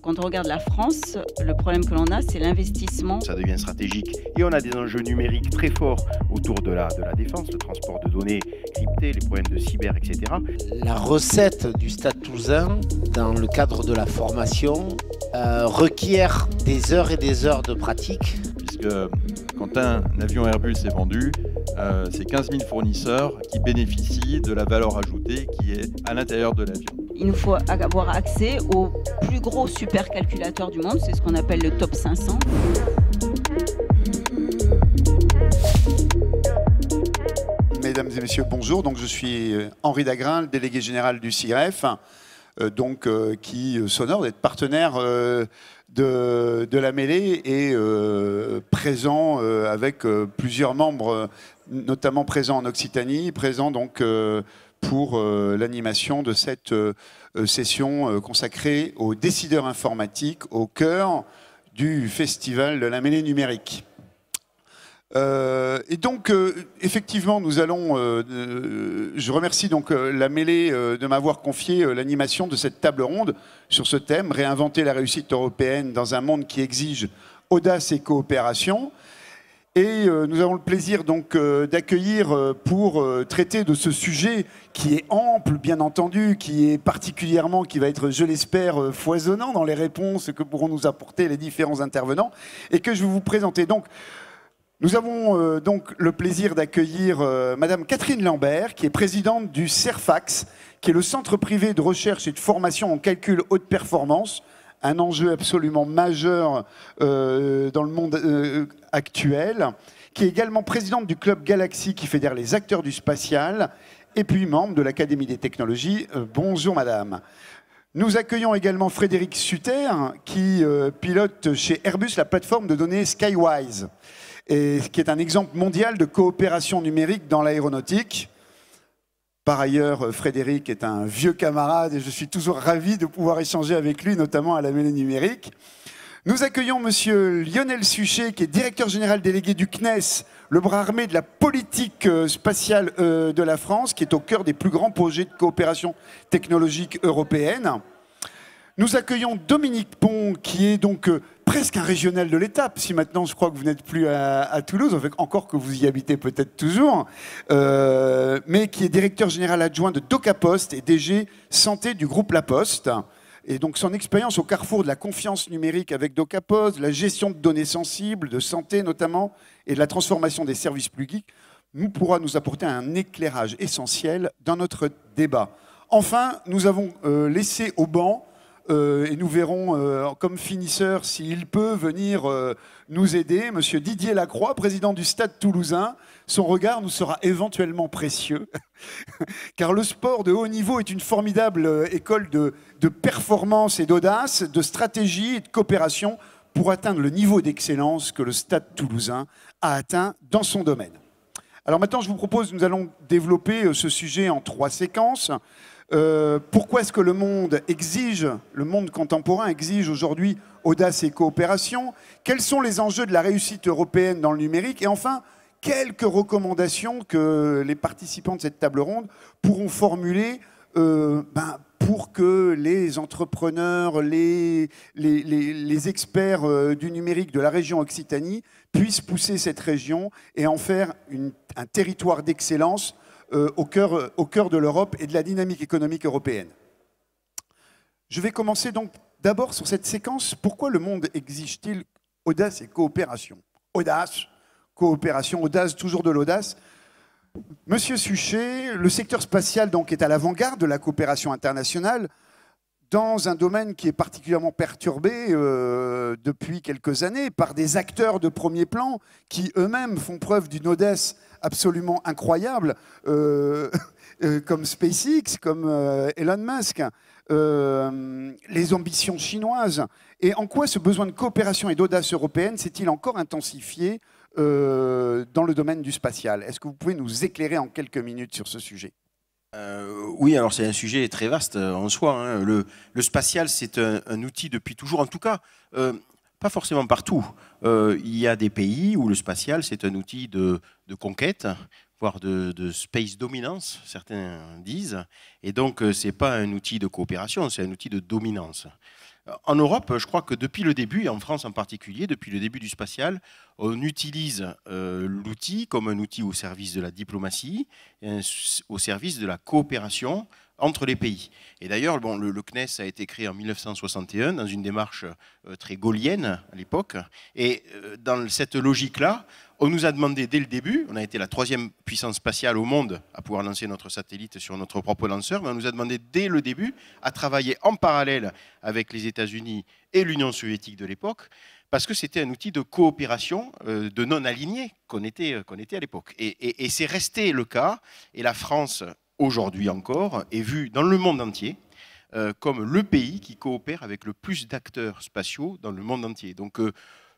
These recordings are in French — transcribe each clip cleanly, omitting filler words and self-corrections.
Quand on regarde la France, le problème que l'on a, c'est l'investissement. Ça devient stratégique et on a des enjeux numériques très forts autour de la défense, le transport de données cryptées, les problèmes de cyber, etc. La recette du Stade Toulousain, dans le cadre de la formation, requiert des heures et des heures de pratique. Puisque quand un avion Airbus est vendu, c'est 15 000 fournisseurs qui bénéficient de la valeur ajoutée qui est à l'intérieur de l'avion. Il nous faut avoir accès au plus gros supercalculateur du monde, c'est ce qu'on appelle le top 500. Mesdames et messieurs, bonjour. Donc, je suis Henri Dagrin, le délégué général du CIREF, qui s'honore d'être partenaire de la mêlée et présent avec plusieurs membres, notamment présents en Occitanie, présents donc pour l'animation de cette session consacrée aux décideurs informatiques au cœur du festival de la mêlée numérique. Et donc, effectivement, nous allons. Je remercie donc la mêlée de m'avoir confié l'animation de cette table ronde sur ce thème, réinventer la réussite européenne dans un monde qui exige audace et coopération. Et nous avons le plaisir donc d'accueillir pour traiter de ce sujet qui est ample, bien entendu, qui va être, je l'espère, foisonnant dans les réponses que pourront nous apporter les différents intervenants, et que je vais vous présenter. Donc, nous avons donc le plaisir d'accueillir Madame Catherine Lambert, qui est présidente du CERFAX, qui est le centre privé de recherche et de formation en calcul haute performance, un enjeu absolument majeur dans le monde actuel, qui est également présidente du Club Galaxy, qui fédère les acteurs du spatial, et puis membre de l'Académie des technologies. Bonjour Madame. Nous accueillons également Frédéric Sutter, qui pilote chez Airbus la plateforme de données Skywise, et qui est un exemple mondial de coopération numérique dans l'aéronautique. Par ailleurs, Frédéric est un vieux camarade et je suis toujours ravi de pouvoir échanger avec lui, notamment à la mêlée numérique. Nous accueillons Monsieur Lionel Suchet, qui est directeur général délégué du CNES, le bras armé de la politique spatiale de la France, qui est au cœur des plus grands projets de coopération technologique européenne. Nous accueillons Dominique Pont, qui est donc presque un régional de l'État, si maintenant je crois que vous n'êtes plus à Toulouse, encore que vous y habitez peut-être toujours, mais qui est directeur général adjoint de DocaPost et DG Santé du groupe La Poste. Et donc son expérience au carrefour de la confiance numérique avec DocaPost, de la gestion de données sensibles, de santé notamment, et de la transformation des services publics, pourra nous apporter un éclairage essentiel dans notre débat. Enfin, nous avons laissé au banc, et nous verrons comme finisseur s'il peut venir nous aider, Monsieur Didier Lacroix, président du Stade Toulousain. Son regard nous sera éventuellement précieux, car le sport de haut niveau est une formidable école de performance et d'audace, de stratégie et de coopération pour atteindre le niveau d'excellence que le Stade Toulousain a atteint dans son domaine. Alors maintenant, je vous propose, nous allons développer ce sujet en 3 séquences. Pourquoi est-ce que le monde contemporain exige aujourd'hui audace et coopération? Quels sont les enjeux de la réussite européenne dans le numérique? Et enfin, quelques recommandations que les participants de cette table ronde pourront formuler pour que les entrepreneurs, les experts du numérique de la région Occitanie puissent pousser cette région et en faire un territoire d'excellence au cœur de l'Europe et de la dynamique économique européenne. Je vais commencer donc d'abord sur cette séquence. Pourquoi le monde exige-t-il audace et coopération? Audace, coopération, audace, toujours de l'audace. Monsieur Suchet, le secteur spatial donc, est à l'avant-garde de la coopération internationale dans un domaine qui est particulièrement perturbé depuis quelques années par des acteurs de premier plan qui eux-mêmes font preuve d'une audace absolument incroyable, comme SpaceX, comme Elon Musk, les ambitions chinoises. Et en quoi ce besoin de coopération et d'audace européenne s'est-il encore intensifié dans le domaine du spatial? Est-ce que vous pouvez nous éclairer en quelques minutes sur ce sujet? Oui, alors c'est un sujet très vaste en soi. Hein. Le spatial, c'est un outil depuis toujours, en tout cas, pas forcément partout. Il y a des pays où le spatial, c'est un outil de conquête, voire de space dominance, certains disent. Et donc, ce n'est pas un outil de coopération, c'est un outil de dominance. En Europe, je crois que depuis le début, et en France en particulier, depuis le début du spatial, on utilise l'outil comme un outil au service de la diplomatie, au service de la coopération entre les pays. Et d'ailleurs, bon, le CNES a été créé en 1961 dans une démarche très gaullienne à l'époque. Et dans cette logique-là, on nous a demandé dès le début, on a été la 3e puissance spatiale au monde à pouvoir lancer notre satellite sur notre propre lanceur, mais on nous a demandé dès le début à travailler en parallèle avec les États-Unis et l'Union soviétique de l'époque, parce que c'était un outil de coopération de non-alignés qu'on était à l'époque. Et c'est resté le cas, et la France, aujourd'hui encore, est vue dans le monde entier comme le pays qui coopère avec le plus d'acteurs spatiaux dans le monde entier. Donc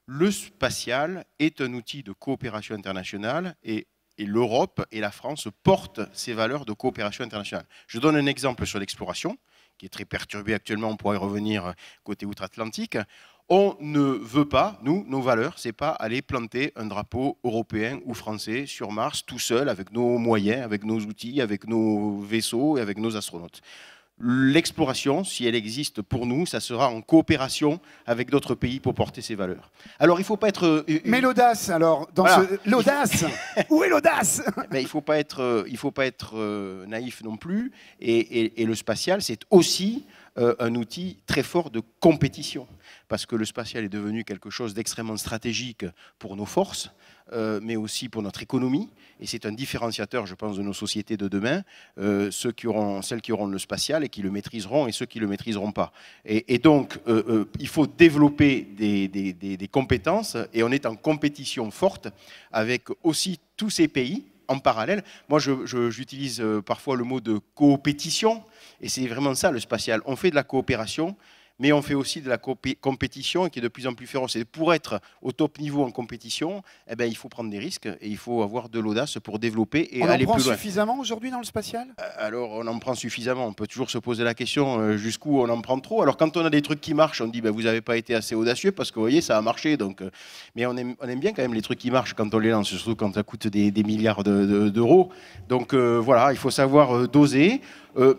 le spatial est un outil de coopération internationale et l'Europe et la France portent ces valeurs de coopération internationale. Je donne un exemple sur l'exploration, qui est très perturbée actuellement, on pourrait y revenir côté outre-Atlantique. On ne veut pas, nous, nos valeurs, c'est pas aller planter un drapeau européen ou français sur Mars tout seul, avec nos moyens, avec nos outils, avec nos vaisseaux et avec nos astronautes. L'exploration, si elle existe pour nous, ça sera en coopération avec d'autres pays pour porter ces valeurs. Alors, il ne faut pas être... Mais l'audace, alors, voilà. L'audace où est l'audace? Il ne faut pas être naïf non plus. Et le spatial, c'est aussi un outil très fort de compétition. Parce que le spatial est devenu quelque chose d'extrêmement stratégique pour nos forces, mais aussi pour notre économie. Et c'est un différenciateur, je pense, de nos sociétés de demain, celles qui auront le spatial et qui le maîtriseront et ceux qui ne le maîtriseront pas. Et donc, il faut développer des compétences et on est en compétition forte avec aussi tous ces pays en parallèle. Moi, j'utilise parfois le mot de coopétition et c'est vraiment ça le spatial. On fait de la coopération, mais on fait aussi de la compétition qui est de plus en plus féroce. Et pour être au top niveau en compétition, eh ben, il faut prendre des risques et il faut avoir de l'audace pour développer et aller plus loin. On en prend suffisamment aujourd'hui dans le spatial? Alors, on en prend suffisamment. On peut toujours se poser la question jusqu'où on en prend trop. Alors, quand on a des trucs qui marchent, on dit ben, vous n'avez pas été assez audacieux parce que vous voyez, ça a marché. Donc, mais on aime bien quand même les trucs qui marchent quand on les lance, surtout quand ça coûte des milliards d'euros. Donc, voilà, il faut savoir doser.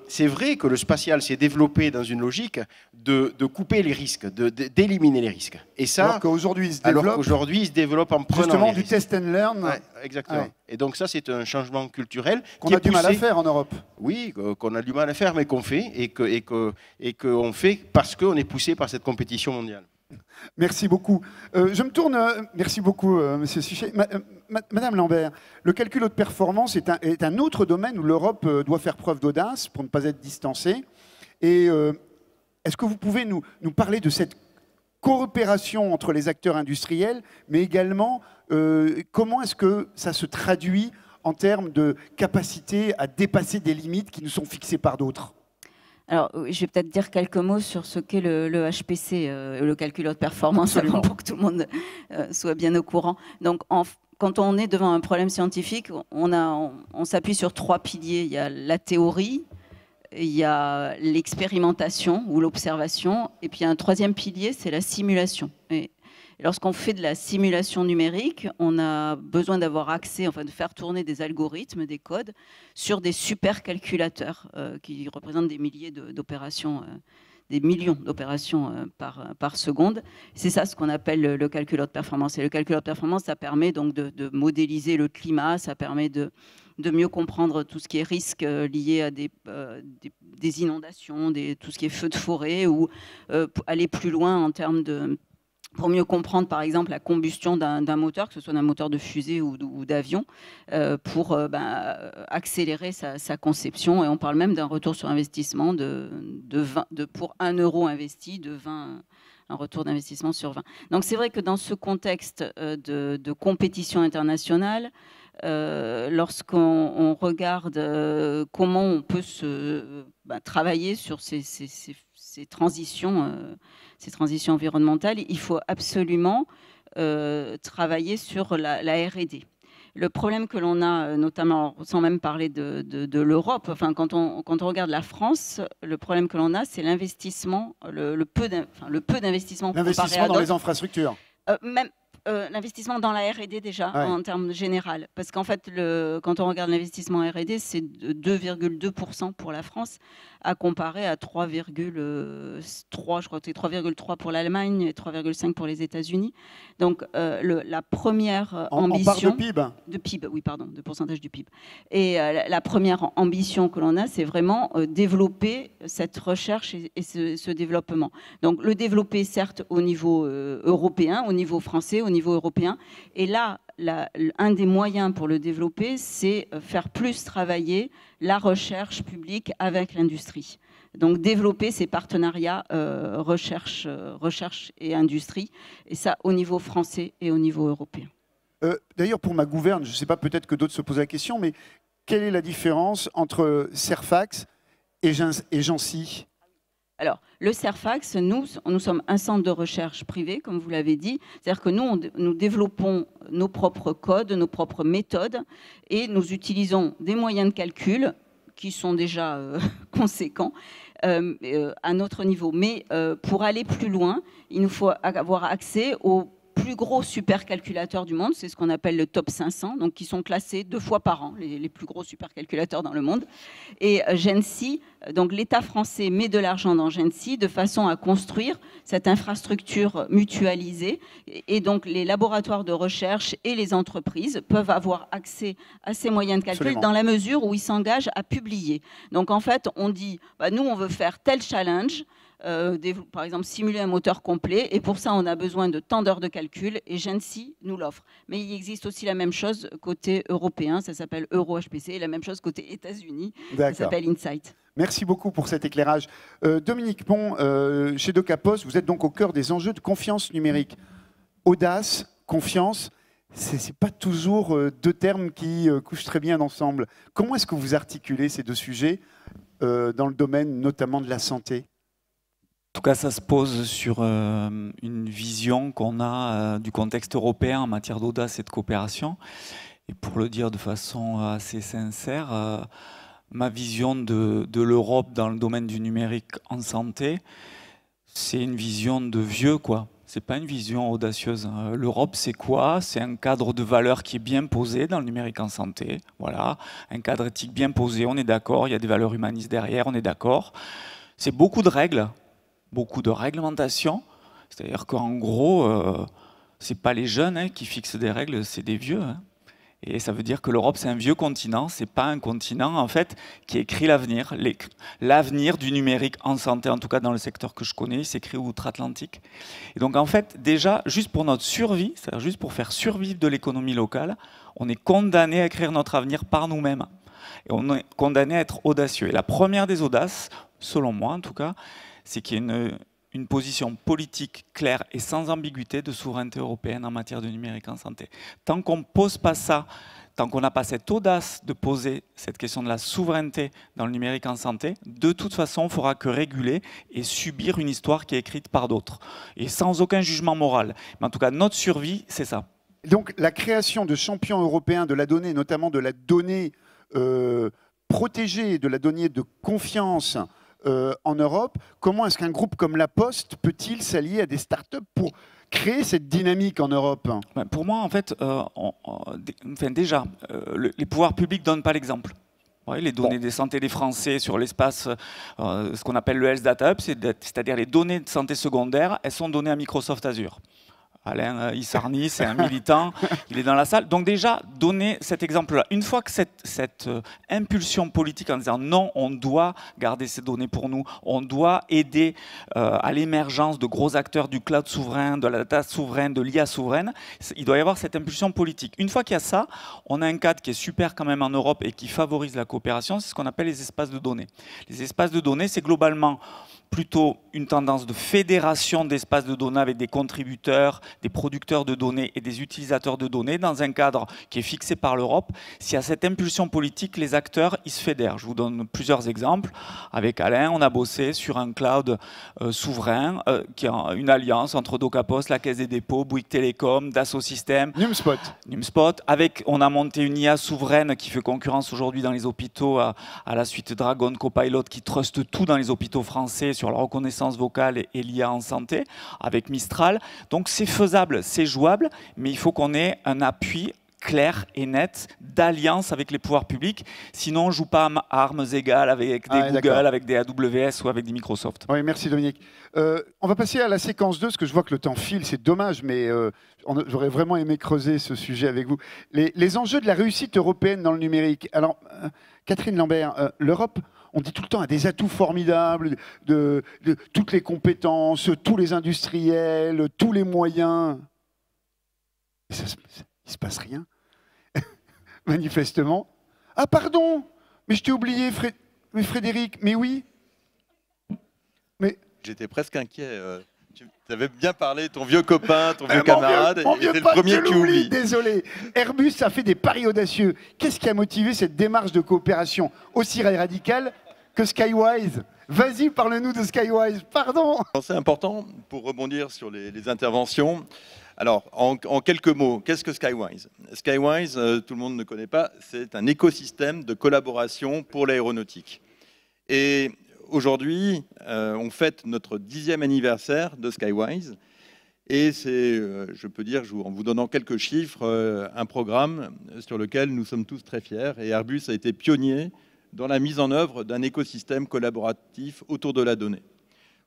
C'est vrai que le spatial s'est développé dans une logique de couper les risques, d'éliminer les risques. Et ça, alors qu'aujourd'hui, il se développe en prenant justement les du risques. test and learn. Ouais, exactement. Ouais. Et donc ça, c'est un changement culturel qu'on a du mal à faire en Europe. Oui, qu'on a du mal à faire, mais qu'on fait et qu'on fait parce qu'on est poussé par cette compétition mondiale. Merci beaucoup. Je me tourne. Merci beaucoup, Monsieur Suchet. Madame Lambert, le calcul haute performance est un autre domaine où l'Europe doit faire preuve d'audace pour ne pas être distancée. Et est-ce que vous pouvez nous parler de cette coopération entre les acteurs industriels, mais également comment est-ce que ça se traduit en termes de capacité à dépasser des limites qui nous sont fixées par d'autres? Alors, je vais peut-être dire quelques mots sur ce qu'est le HPC, le calcul haute performance, avant pour que tout le monde soit bien au courant. Donc, quand on est devant un problème scientifique, on s'appuie sur 3 piliers. Il y a la théorie, il y a l'expérimentation ou l'observation, et puis il y a un 3e pilier, c'est la simulation. Et lorsqu'on fait de la simulation numérique, on a besoin d'avoir accès, enfin de faire tourner des algorithmes, des codes, sur des supercalculateurs qui représentent des milliers d'opérations, des millions d'opérations par seconde. C'est ça ce qu'on appelle le calcul haute performance. Et le calcul haute performance, ça permet donc de modéliser le climat, ça permet de mieux comprendre tout ce qui est risque lié à des inondations, tout ce qui est feu de forêt, ou aller plus loin en termes pour mieux comprendre, par exemple, la combustion d'un moteur, que ce soit d'un moteur de fusée ou d'avion, pour accélérer sa conception. Et on parle même d'un retour sur investissement pour 1 euro investi, un retour d'investissement sur 20. Donc c'est vrai que dans ce contexte de compétition internationale, lorsqu'on regarde comment on peut travailler sur ces transitions environnementales, il faut absolument travailler sur la R&D. Le problème que l'on a, notamment, sans même parler de l'Europe, enfin, quand on regarde la France, le problème que l'on a, c'est l'investissement, le peu d'investissement. L'investissement dans les infrastructures. L'investissement dans la R&D déjà, en termes général. Parce qu'en fait, quand on regarde l'investissement R&D, c'est 2,2% pour la France, à comparer à 3,3, je crois que c'est 3,3 pour l'Allemagne et 3,5 pour les États-Unis. Donc, la première ambition... On parle de PIB. De PIB, oui, pardon, de pourcentage du PIB. Et la première ambition que l'on a, c'est vraiment développer cette recherche et ce développement. Donc, le développer, certes, au niveau européen, au niveau français, au niveau européen. Et là, un des moyens pour le développer, c'est faire plus travailler la recherche publique avec l'industrie. Donc développer ces partenariats recherche et industrie, et ça au niveau français et au niveau européen. D'ailleurs, pour ma gouverne, je ne sais pas, peut-être que d'autres se posent la question, mais quelle est la différence entre Cerfax et Jancy ? Alors, le Cerfax, nous sommes un centre de recherche privé, comme vous l'avez dit. C'est-à-dire que nous développons nos propres codes, nos propres méthodes, et nous utilisons des moyens de calcul qui sont déjà conséquents à notre niveau. Mais pour aller plus loin, il nous faut avoir accès aux plus gros supercalculateurs du monde, c'est ce qu'on appelle le top 500, donc qui sont classés 2 fois par an, les plus gros supercalculateurs dans le monde. Et Gency, donc l'État français met de l'argent dans Gency de façon à construire cette infrastructure mutualisée. Et donc les laboratoires de recherche et les entreprises peuvent avoir accès à ces moyens de calcul dans la mesure où ils s'engagent à publier. Donc en fait, on dit, nous on veut faire tel challenge, par exemple simuler un moteur complet, et pour ça on a besoin de tant d'heures de calcul, et Gency nous l'offre. Mais il existe aussi la même chose côté européen, ça s'appelle EuroHPC, et la même chose côté États-Unis, ça s'appelle Insight. Merci beaucoup pour cet éclairage. Dominique Pont, chez Docapos, vous êtes donc au cœur des enjeux de confiance numérique. Audace, confiance, ce n'est pas toujours deux termes qui couchent très bien ensemble. Comment est-ce que vous articulez ces deux sujets dans le domaine notamment de la santé ? En tout cas, ça se pose sur une vision qu'on a du contexte européen en matière d'audace et de coopération. Et pour le dire de façon assez sincère, ma vision de l'Europe dans le domaine du numérique en santé, c'est une vision de vieux, quoi. C'est pas une vision audacieuse. L'Europe, c'est quoi? C'est un cadre de valeurs qui est bien posé dans le numérique en santé. Voilà, un cadre éthique bien posé, on est d'accord. Il y a des valeurs humanistes derrière, on est d'accord. C'est beaucoup de règles, beaucoup de réglementation. C'est-à-dire qu'en gros, c'est pas les jeunes qui fixent des règles, c'est des vieux. Et ça veut dire que l'Europe, c'est un vieux continent, c'est pas un continent en fait qui écrit l'avenir. L'avenir du numérique en santé, en tout cas dans le secteur que je connais, s'écrit outre-Atlantique. Et donc en fait, déjà, juste pour notre survie, c'est-à-dire juste pour faire survivre de l'économie locale, on est condamné à écrire notre avenir par nous-mêmes. Et on est condamné à être audacieux. Et la première des audaces, selon moi en tout cas, c'est qu'il y a une position politique claire et sans ambiguïté de souveraineté européenne en matière de numérique en santé. Tant qu'on ne pose pas ça, tant qu'on n'a pas cette audace de poser cette question de la souveraineté dans le numérique en santé, de toute façon, on ne fera que réguler et subir une histoire qui est écrite par d'autres. Et sans aucun jugement moral. Mais en tout cas, notre survie, c'est ça. Donc la création de champions européens de la donnée, notamment de la donnée protégée, de la donnée de confiance, en Europe, comment est-ce qu'un groupe comme La Poste peut-il s'allier à des startups pour créer cette dynamique en Europe? Pour moi, en fait, déjà, les pouvoirs publics ne donnent pas l'exemple. Ouais, les données de santé des Français sur l'espace, ce qu'on appelle le Health Data Hub, c'est-à-dire les données de santé secondaires, elles sont données à Microsoft Azure. Alain Issarni, c'est un militant, il est dans la salle. Donc déjà, donner cet exemple-là. Une fois que cette impulsion politique en disant non, on doit garder ces données pour nous, on doit aider à l'émergence de gros acteurs du cloud souverain, de la data souveraine, de l'IA souveraine, il doit y avoir cette impulsion politique. Une fois qu'il y a ça, on a un cadre qui est super quand même en Europe et qui favorise la coopération, c'est ce qu'on appelle les espaces de données. Les espaces de données, c'est globalement plutôt une tendance de fédération d'espaces de données avec des contributeurs, des producteurs de données et des utilisateurs de données dans un cadre qui est fixé par l'Europe. S'il y a cette impulsion politique, les acteurs, ils se fédèrent. Je vous donne plusieurs exemples. Avec Alain, on a bossé sur un cloud souverain qui a une alliance entre Docapos, la Caisse des dépôts, Bouygues Télécom, Dassault Systèmes, NumSpot. On a monté une IA souveraine qui fait concurrence aujourd'hui dans les hôpitaux à la suite Dragon Copilot qui truste tout dans les hôpitaux français sur sur la reconnaissance vocale et l'IA en santé, avec Mistral. Donc c'est faisable, c'est jouable, mais il faut qu'on ait un appui clair et net d'alliance avec les pouvoirs publics. Sinon, on ne joue pas à armes égales avec des Google, avec des AWS ou avec des Microsoft. Oui, merci Dominique. On va passer à la séquence 2, parce que je vois que le temps file, c'est dommage, mais j'aurais vraiment aimé creuser ce sujet avec vous. Les enjeux de la réussite européenne dans le numérique. Alors, Catherine Lambert, l'Europe, on dit tout le temps, a des atouts formidables, de toutes les compétences, tous les industriels, tous les moyens. Il ne se passe rien. Manifestement. Ah pardon, mais je t'ai oublié, mais Frédéric, mais oui. Mais j'étais presque inquiet. Tu avais bien parlé, ton vieux copain, ton vieux camarade, mon vieux et c'est le premier qui oublie. Désolé. Airbus a fait des paris audacieux. Qu'est-ce qui a motivé cette démarche de coopération aussi radicale que Skywise? Vas-y, parle-nous de Skywise. Pardon. C'est important pour rebondir sur les interventions. Alors, en quelques mots, qu'est-ce que Skywise? Skywise, tout le monde ne connaît pas, c'est un écosystème de collaboration pour l'aéronautique. Et aujourd'hui, on fête notre 10e anniversaire de Skywise. Et c'est, je peux dire, en vous donnant quelques chiffres, un programme sur lequel nous sommes tous très fiers. Et Airbus a été pionnier dans la mise en œuvre d'un écosystème collaboratif autour de la donnée.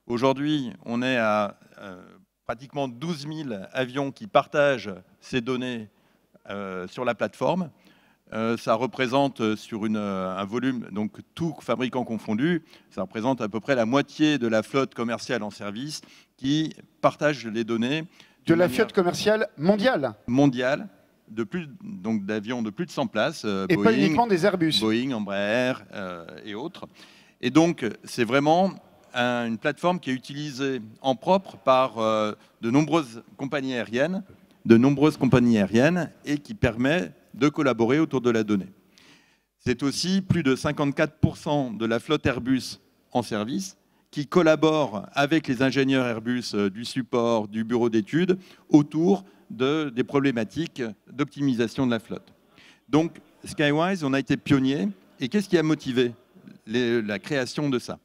Aujourd'hui, on est à pratiquement 12 000 avions qui partagent ces données sur la plateforme. Ça représente sur un volume, donc tout fabricant confondu, ça représente à peu près la moitié de la flotte commerciale en service qui partage les données. De la flotte commerciale mondiale? Mondiale, donc d'avions de plus de 100 places. Et Boeing, pas uniquement des Airbus. Boeing, Embraer et autres. Et donc, c'est vraiment une plateforme qui est utilisée en propre par de nombreuses compagnies aériennes, et qui permet de collaborer autour de la donnée. C'est aussi plus de 54% de la flotte Airbus en service qui collabore avec les ingénieurs Airbus du support, du bureau d'études, autour des problématiques d'optimisation de la flotte. Donc, Skywise, on a été pionnier. Et qu'est-ce qui a motivé la création de ça?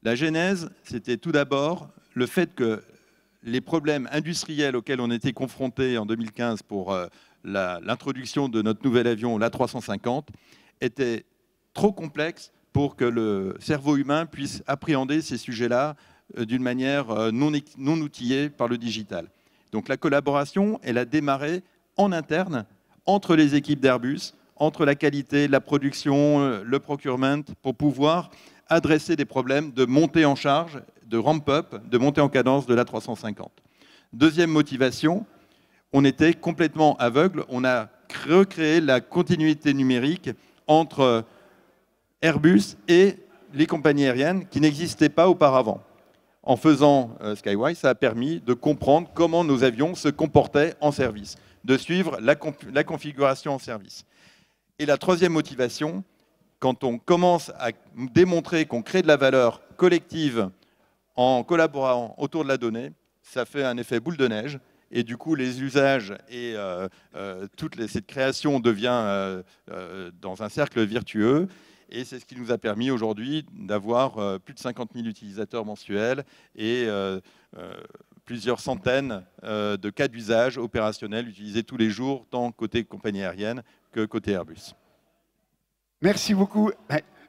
La genèse, c'était tout d'abord le fait que les problèmes industriels auxquels on était confrontés en 2015 pour l'introduction de notre nouvel avion, l'A350, étaient trop complexes pour que le cerveau humain puisse appréhender ces sujets-là d'une manière non outillée par le digital. Donc la collaboration, elle a démarré en interne entre les équipes d'Airbus, entre la qualité, la production, le procurement, pour pouvoir adresser des problèmes de montée en charge, de ramp-up, de montée en cadence de l'A350. Deuxième motivation, on était complètement aveugle. On a recréé la continuité numérique entre Airbus et les compagnies aériennes qui n'existaient pas auparavant. En faisant Skywise, ça a permis de comprendre comment nos avions se comportaient en service, de suivre la configuration en service. Et la troisième motivation, quand on commence à démontrer qu'on crée de la valeur collective en collaborant autour de la donnée, ça fait un effet boule de neige. Et du coup, les usages et cette création devient dans un cercle vertueux. Et c'est ce qui nous a permis aujourd'hui d'avoir plus de 50 000 utilisateurs mensuels et plusieurs centaines de cas d'usage opérationnels utilisés tous les jours, tant côté compagnie aérienne que côté Airbus. Merci beaucoup.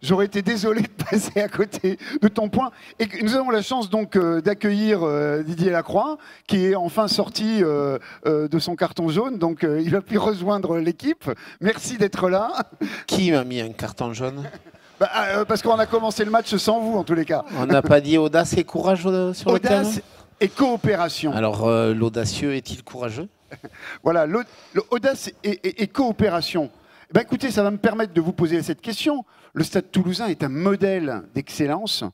J'aurais été désolé de passer à côté de ton point. Et nous avons la chance donc d'accueillir Didier Lacroix, qui est enfin sorti de son carton jaune. Donc il a pu rejoindre l'équipe. Merci d'être là. Qui m'a mis un carton jaune? Parce qu'on a commencé le match sans vous, en tous les cas. On n'a pas dit audace et courage sur le terrain? Audace et coopération. Alors l'audacieux est-il courageux? Voilà, l'audace et coopération. Écoutez, ça va me permettre de vous poser cette question. Le Stade Toulousain est un modèle d'excellence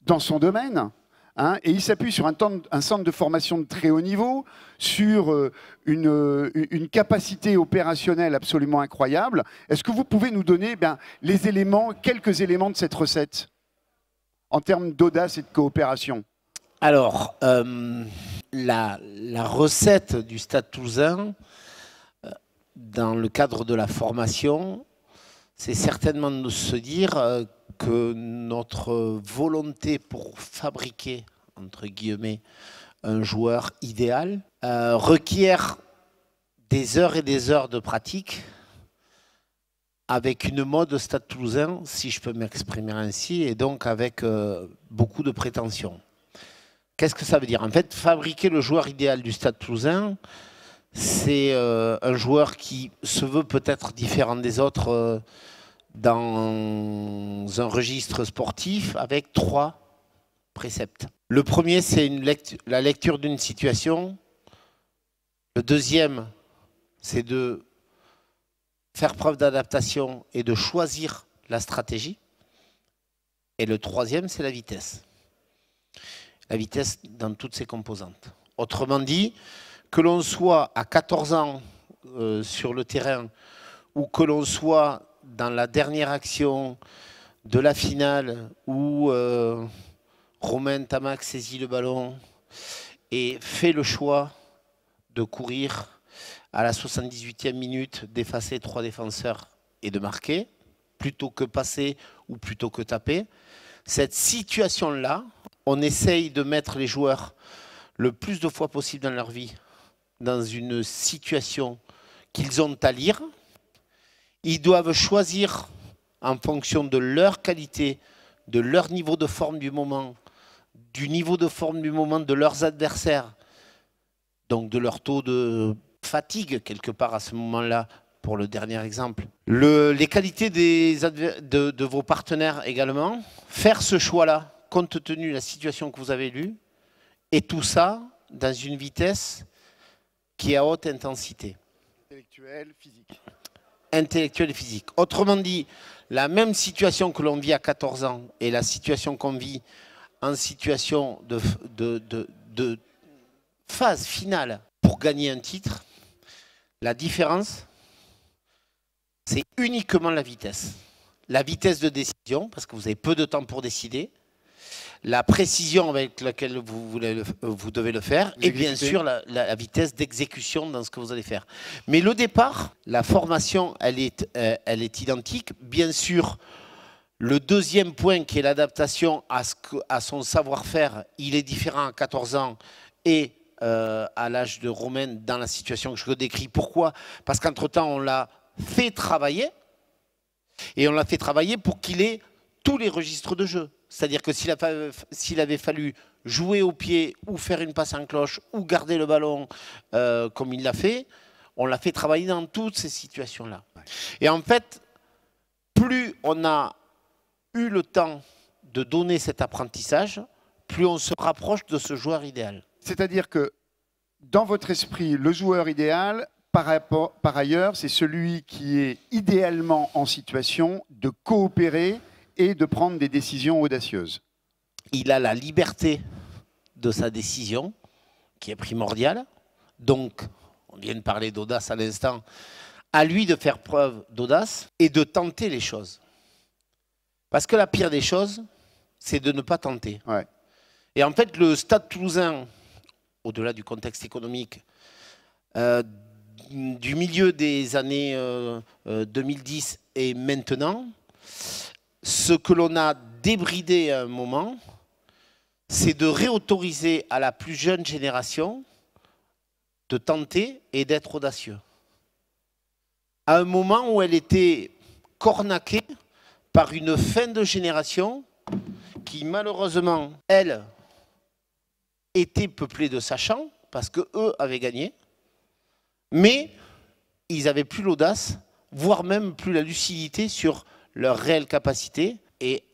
dans son domaine, hein, et il s'appuie sur un centre de formation de très haut niveau, sur une capacité opérationnelle absolument incroyable. Est-ce que vous pouvez nous donner quelques éléments de cette recette en termes d'audace et de coopération? Alors, la recette du Stade Toulousain, dans le cadre de la formation, c'est certainement de se dire que notre volonté pour fabriquer, entre guillemets, un joueur idéal requiert des heures et des heures de pratique avec une mode Stade Toulousain, si je peux m'exprimer ainsi, et donc avec beaucoup de prétention. Qu'est-ce que ça veut dire? En fait, fabriquer le joueur idéal du Stade Toulousain, c'est un joueur qui se veut peut-être différent des autres dans un registre sportif avec 3 préceptes. Le premier, c'est la lecture d'une situation. Le deuxième, c'est de faire preuve d'adaptation et de choisir la stratégie. Et le troisième, c'est la vitesse. La vitesse dans toutes ses composantes. Autrement dit, que l'on soit à 14 ans sur le terrain ou que l'on soit dans la dernière action de la finale où Romain Tamac saisit le ballon et fait le choix de courir à la 78e minute, d'effacer 3 défenseurs et de marquer, plutôt que passer ou plutôt que taper. Cette situation-là, on essaye de mettre les joueurs le plus de fois possible dans leur vie dans une situation qu'ils ont à lire. Ils doivent choisir en fonction de leur qualité, de leur niveau de forme du moment, du niveau de forme du moment de leurs adversaires, donc de leur taux de fatigue quelque part à ce moment-là, pour le dernier exemple. Les qualités de vos partenaires également, faire ce choix-là, compte tenu de la situation que vous avez lue, et tout ça dans une vitesse qui est à haute intensité. Intellectuelle, physique. Intellectuelle et physique. Autrement dit, la même situation que l'on vit à 14 ans et la situation qu'on vit en situation de phase finale pour gagner un titre, la différence, c'est uniquement la vitesse. La vitesse de décision, parce que vous avez peu de temps pour décider, la précision avec laquelle vous devez le faire, et bien sûr la vitesse d'exécution dans ce que vous allez faire. Mais le départ, la formation, elle est identique. Bien sûr, le deuxième point qui est l'adaptation à son savoir-faire, il est différent à 14 ans et à l'âge de Romain dans la situation que je décris. Pourquoi? Parce qu'entre-temps, on l'a fait travailler, et on l'a fait travailler pour qu'il ait tous les registres de jeu. C'est-à-dire que s'il avait fallu jouer au pied ou faire une passe en cloche ou garder le ballon comme il l'a fait, on l'a fait travailler dans toutes ces situations-là. Et en fait, plus on a eu le temps de donner cet apprentissage, plus on se rapproche de ce joueur idéal. C'est-à-dire que dans votre esprit, le joueur idéal, par ailleurs, c'est celui qui est idéalement en situation de coopérer et de prendre des décisions audacieuses. Il a la liberté de sa décision, qui est primordiale. Donc, on vient de parler d'audace à l'instant, à lui de faire preuve d'audace et de tenter les choses. Parce que la pire des choses, c'est de ne pas tenter. Ouais. Et en fait, le Stade Toulousain, au-delà du contexte économique, du milieu des années 2010 et maintenant, ce que l'on a débridé à un moment, c'est de réautoriser à la plus jeune génération de tenter et d'être audacieux. À un moment où elle était cornaquée par une fin de génération qui, malheureusement, elle, était peuplée de sachants, parce qu'eux avaient gagné, mais ils n'avaient plus l'audace, voire même plus la lucidité sur leur réelle capacité et,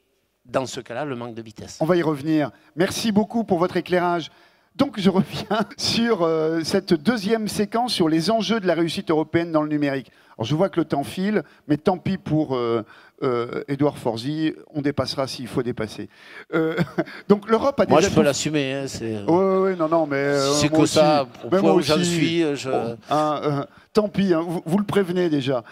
dans ce cas-là, le manque de vitesse. On va y revenir. Merci beaucoup pour votre éclairage. Donc, je reviens sur cette deuxième séquence sur les enjeux de la réussite européenne dans le numérique. Alors, je vois que le temps file, mais tant pis pour Édouard Forzy, on dépassera s'il faut dépasser. Donc, l'Europe a des... Moi, je peux l'assumer. Hein, oui, non, mais... c'est que ça, au point où j'en suis... Bon, tant pis, hein, vous le prévenez déjà.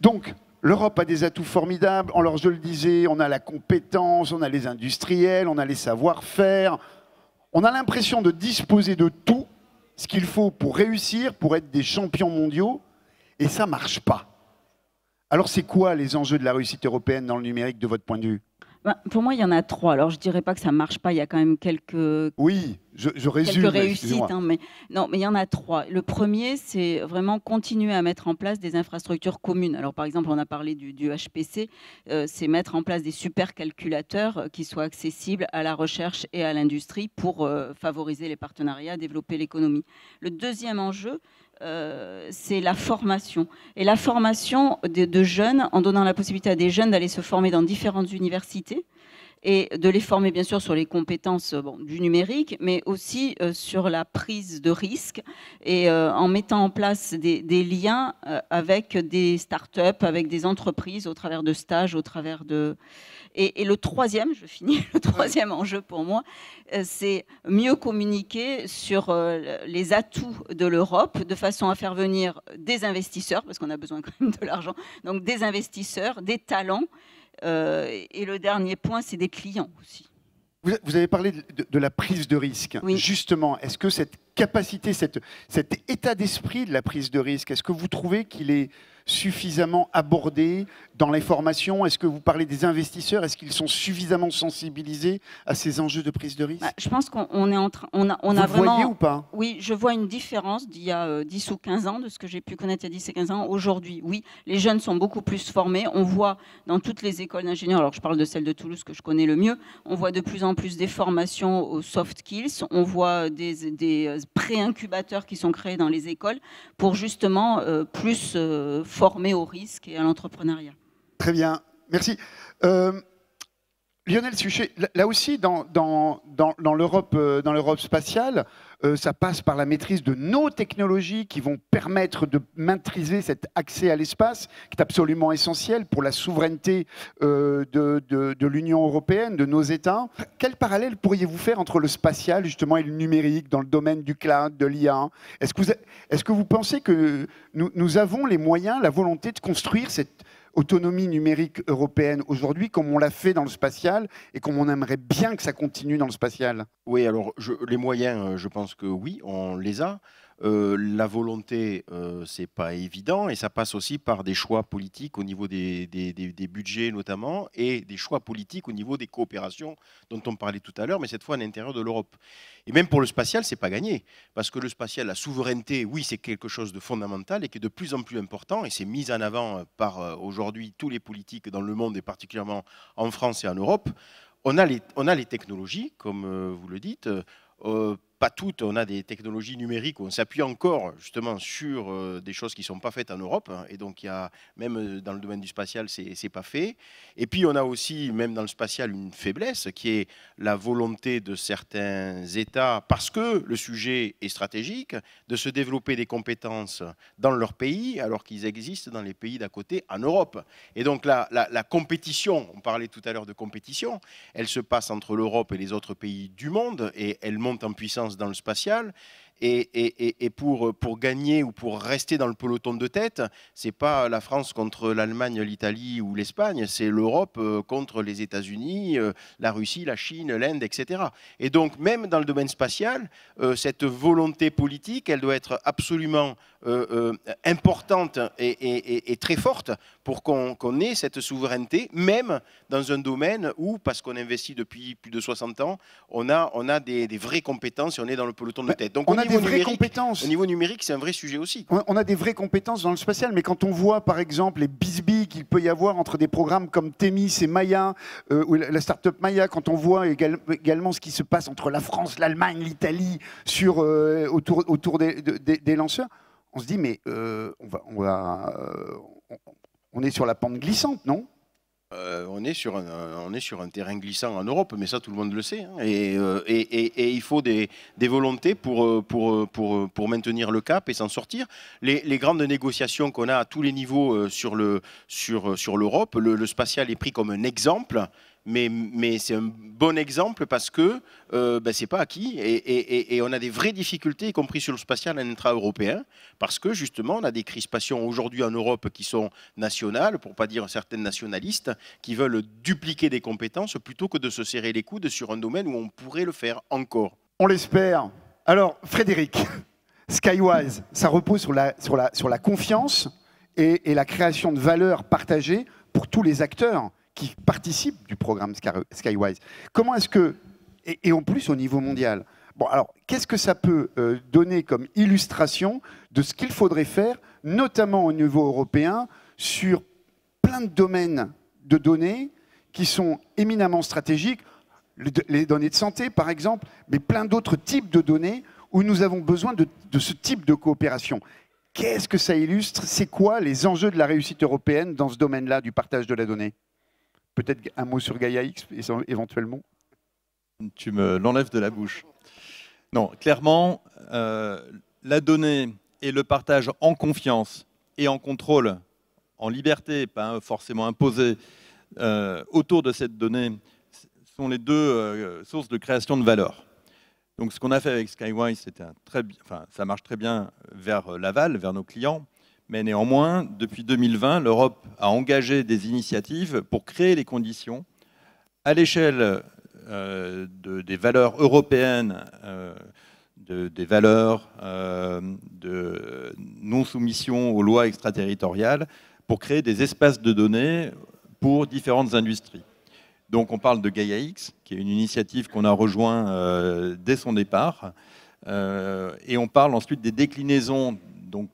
Donc... L'Europe a des atouts formidables. Alors, je le disais, on a la compétence, on a les industriels, on a les savoir-faire. On a l'impression de disposer de tout ce qu'il faut pour réussir, pour être des champions mondiaux. Et ça ne marche pas. Alors c'est quoi les enjeux de la réussite européenne dans le numérique de votre point de vue? Pour moi, il y en a 3. Alors, je ne dirais pas que ça ne marche pas. Il y a quand même quelques, Oui, je résume. quelques réussites. Hein, mais il y en a 3. Le premier, c'est vraiment continuer à mettre en place des infrastructures communes. Alors, par exemple, on a parlé du HPC. C'est mettre en place des supercalculateurs qui soient accessibles à la recherche et à l'industrie pour favoriser les partenariats, développer l'économie. Le deuxième enjeu, c'est la formation. Et la formation de jeunes, en donnant la possibilité à des jeunes d'aller se former dans différentes universités et de les former bien sûr sur les compétences du numérique, mais aussi sur la prise de risque et en mettant en place des liens avec des startups, avec des entreprises au travers de stages, au travers de... Et le troisième, je finis, le troisième enjeu pour moi, c'est mieux communiquer sur les atouts de l'Europe de façon à faire venir des investisseurs, parce qu'on a besoin quand même de l'argent, donc des investisseurs, des talents, et le dernier point, c'est des clients aussi. Vous avez parlé de la prise de risque. Oui. Justement, est-ce que cette capacité, cet état d'esprit de la prise de risque, est-ce que vous trouvez qu'il est suffisamment abordé dans les formations? Est-ce que vous parlez des investisseurs? Est-ce qu'ils sont suffisamment sensibilisés à ces enjeux de prise de risque? Je pense qu'on est en train... On a vous le vraiment... voyez ou pas? Oui, je vois une différence d'il y a 10 ou 15 ans, de ce que j'ai pu connaître il y a 10 et 15 ans. Aujourd'hui, oui, les jeunes sont beaucoup plus formés. On voit dans toutes les écoles d'ingénieurs, alors je parle de celle de Toulouse que je connais le mieux, on voit de plus en plus des formations aux soft skills. On voit des pré-incubateurs qui sont créés dans les écoles pour justement plus former au risque et à l'entrepreneuriat. Très bien, merci. Lionel Suchet, là aussi, dans l'Europe spatiale, ça passe par la maîtrise de nos technologies qui vont permettre de maîtriser cet accès à l'espace, qui est absolument essentiel pour la souveraineté de l'Union européenne, de nos États. Quel parallèle pourriez-vous faire entre le spatial, justement, et le numérique dans le domaine du cloud, de l'IA? Est-ce que vous pensez que nous avons les moyens, la volonté de construire cette autonomie numérique européenne aujourd'hui, comme on l'a fait dans le spatial et comme on aimerait bien que ça continue dans le spatial? Oui, alors les moyens, je pense que oui, on les a. La volonté, c'est pas évident et ça passe aussi par des choix politiques au niveau des budgets notamment et des choix politiques au niveau des coopérations dont on parlait tout à l'heure, mais cette fois à l'intérieur de l'Europe. Et même pour le spatial, c'est pas gagné parce que le spatial, la souveraineté, oui, c'est quelque chose de fondamental et qui est de plus en plus important et c'est mis en avant par aujourd'hui tous les politiques dans le monde et particulièrement en France et en Europe. On a les technologies, comme vous le dites. Pas toutes, on a des technologies numériques où on s'appuie encore justement sur des choses qui ne sont pas faites en Europe. Hein, et donc, il y a, même dans le domaine du spatial, c'est pas fait. Et puis, on a aussi, même dans le spatial, une faiblesse qui est la volonté de certains États, parce que le sujet est stratégique, de se développer des compétences dans leur pays, alors qu'ils existent dans les pays d'à côté en Europe. Et donc, la compétition, on parlait tout à l'heure de compétition, elle se passe entre l'Europe et les autres pays du monde, et elle monte en puissance dans le spatial. Et pour gagner ou pour rester dans le peloton de tête, c'est pas la France contre l'Allemagne, l'Italie ou l'Espagne, c'est l'Europe contre les États-Unis, la Russie, la Chine, l'Inde, etc. Et donc même dans le domaine spatial, cette volonté politique, elle doit être absolument importante et très forte pour qu'on ait cette souveraineté, même dans un domaine où, parce qu'on investit depuis plus de 60 ans, on a des vraies compétences et on est dans le peloton de tête. Donc on a des vraies compétences. Au niveau numérique, c'est un vrai sujet aussi. On a des vraies compétences dans le spatial, mais quand on voit par exemple les bisbilles qu'il peut y avoir entre des programmes comme Thémis et Maya, ou la start-up Maya, quand on voit également ce qui se passe entre la France, l'Allemagne, l'Italie autour des lanceurs, on se dit mais on est sur la pente glissante, non? On est sur un terrain glissant en Europe, mais ça tout le monde le sait. Hein. Et il faut des volontés pour maintenir le cap et s'en sortir. Les grandes négociations qu'on a à tous les niveaux sur l'Europe, le spatial est pris comme un exemple. Mais c'est un bon exemple parce que c'est pas acquis et on a des vraies difficultés, y compris sur le spatial intra-européen, parce que justement on a des crispations aujourd'hui en Europe qui sont nationales, pour pas dire certaines nationalistes, qui veulent dupliquer des compétences plutôt que de se serrer les coudes sur un domaine où on pourrait le faire encore. On l'espère. Alors Frédéric, Skywise, ça repose sur la confiance et la création de valeur partagée pour tous les acteurs qui participent du programme Skywise. Comment est-ce que, et en plus au niveau mondial, bon, alors, qu'est-ce que ça peut donner comme illustration de ce qu'il faudrait faire, notamment au niveau européen, sur plein de domaines de données qui sont éminemment stratégiques, les données de santé par exemple, mais plein d'autres types de données où nous avons besoin de ce type de coopération. Qu'est-ce que ça illustre? C'est quoi les enjeux de la réussite européenne dans ce domaine-là du partage de la donnée? Peut-être un mot sur Gaia-X éventuellement? Tu me l'enlèves de la bouche. Non, clairement, la donnée et le partage en confiance et en contrôle, en liberté, pas forcément imposé, autour de cette donnée, sont les deux sources de création de valeur. Donc ce qu'on a fait avec Skywise, ça marche très bien vers l'aval, vers nos clients, mais néanmoins, depuis 2020, l'Europe a engagé des initiatives pour créer les conditions à l'échelle des valeurs européennes, des valeurs de non-soumission aux lois extraterritoriales, pour créer des espaces de données pour différentes industries. Donc on parle de Gaia-X, qui est une initiative qu'on a rejoint dès son départ, et on parle ensuite des déclinaisons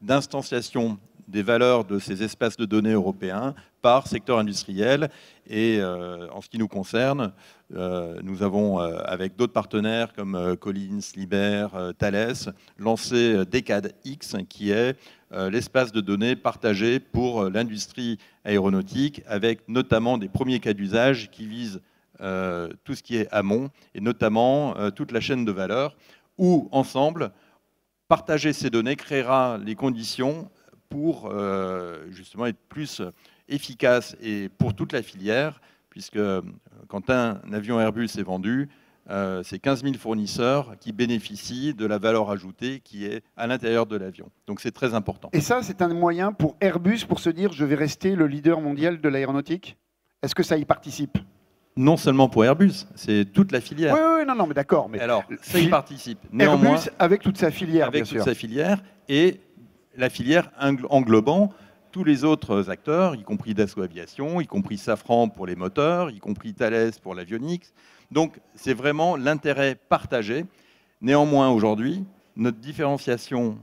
d'instanciation des valeurs de ces espaces de données européens par secteur industriel. Et en ce qui nous concerne, nous avons, avec d'autres partenaires comme Collins, Liber, Thales, lancé Decade X, qui est l'espace de données partagé pour l'industrie aéronautique, avec notamment des premiers cas d'usage qui visent tout ce qui est amont, et notamment toute la chaîne de valeur, où, ensemble, partager ces données créera les conditions pour justement être plus efficace et pour toute la filière, puisque quand un avion Airbus est vendu, c'est 15 000 fournisseurs qui bénéficient de la valeur ajoutée qui est à l'intérieur de l'avion. Donc c'est très important. Et ça, c'est un moyen pour Airbus pour se dire je vais rester le leader mondial de l'aéronautique? Est-ce que ça y participe? Non seulement pour Airbus, c'est toute la filière. Oui, non, mais d'accord. Mais alors, ça y participe. Néanmoins, Airbus avec toute sa filière, avec bien toute sûr. sa filière, et la filière englobant tous les autres acteurs, y compris Dassault Aviation, y compris Safran pour les moteurs, y compris Thales pour l'avionique. Donc, c'est vraiment l'intérêt partagé. Néanmoins, aujourd'hui, notre différenciation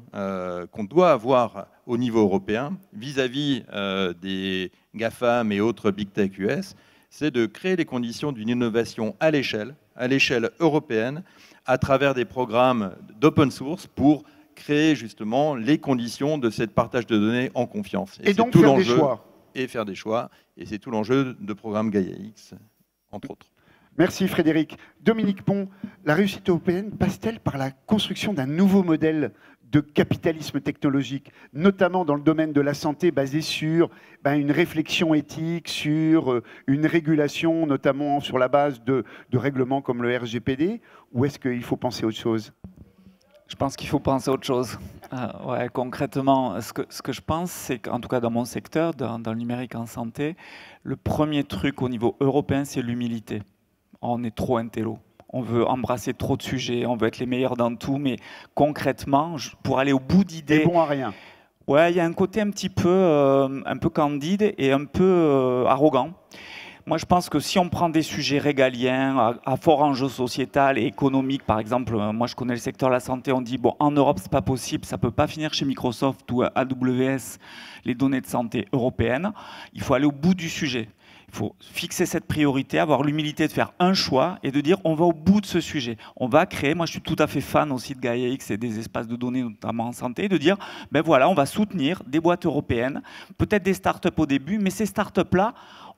qu'on doit avoir au niveau européen vis-à-vis des GAFAM et autres Big Tech US, c'est de créer les conditions d'une innovation à l'échelle européenne, à travers des programmes d'open source pour créer justement les conditions de ce partage de données en confiance. Et donc faire des choix. Et faire des choix. Et c'est tout l'enjeu de programme Gaia-X, entre autres. Merci Frédéric. Dominique Pont, la réussite européenne passe-t-elle par la construction d'un nouveau modèle de capitalisme technologique, notamment dans le domaine de la santé, basé sur une réflexion éthique, sur une régulation, notamment sur la base de règlements comme le RGPD, ou est-ce qu'il faut penser à autre chose? Je pense qu'il faut penser à autre chose. Ouais, concrètement, ce que je pense, c'est qu'en tout cas dans mon secteur, dans le numérique en santé, le premier truc au niveau européen, c'est l'humilité. On est trop intello. On veut embrasser trop de sujets, on veut être les meilleurs dans tout, mais concrètement, pour aller au bout d'idées... bon à rien. Ouais, il y a un côté un peu candide et un peu arrogant. Moi, je pense que si on prend des sujets régaliens, à fort enjeu sociétal et économique, par exemple, moi je connais le secteur de la santé, on dit, bon, en Europe, c'est pas possible, ça peut pas finir chez Microsoft ou AWS, les données de santé européennes. Il faut aller au bout du sujet. Il faut fixer cette priorité, avoir l'humilité de faire un choix et de dire on va au bout de ce sujet. On va créer, moi je suis tout à fait fan aussi de Gaia-X et des espaces de données, notamment en santé, de dire ben voilà, on va soutenir des boîtes européennes, peut-être des startups au début, mais ces startups-là,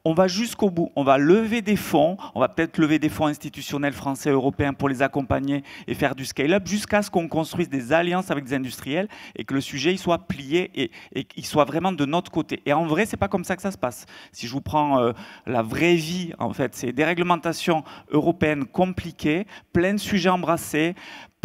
on va jusqu'au bout, on va lever des fonds, on va peut-être lever des fonds institutionnels français, européens pour les accompagner et faire du scale-up jusqu'à ce qu'on construise des alliances avec des industriels et que le sujet il soit plié et qu'il soit vraiment de notre côté. Et en vrai, c'est pas comme ça que ça se passe. Si je vous prends la vraie vie, en fait, c'est des réglementations européennes compliquées, plein de sujets embrassés,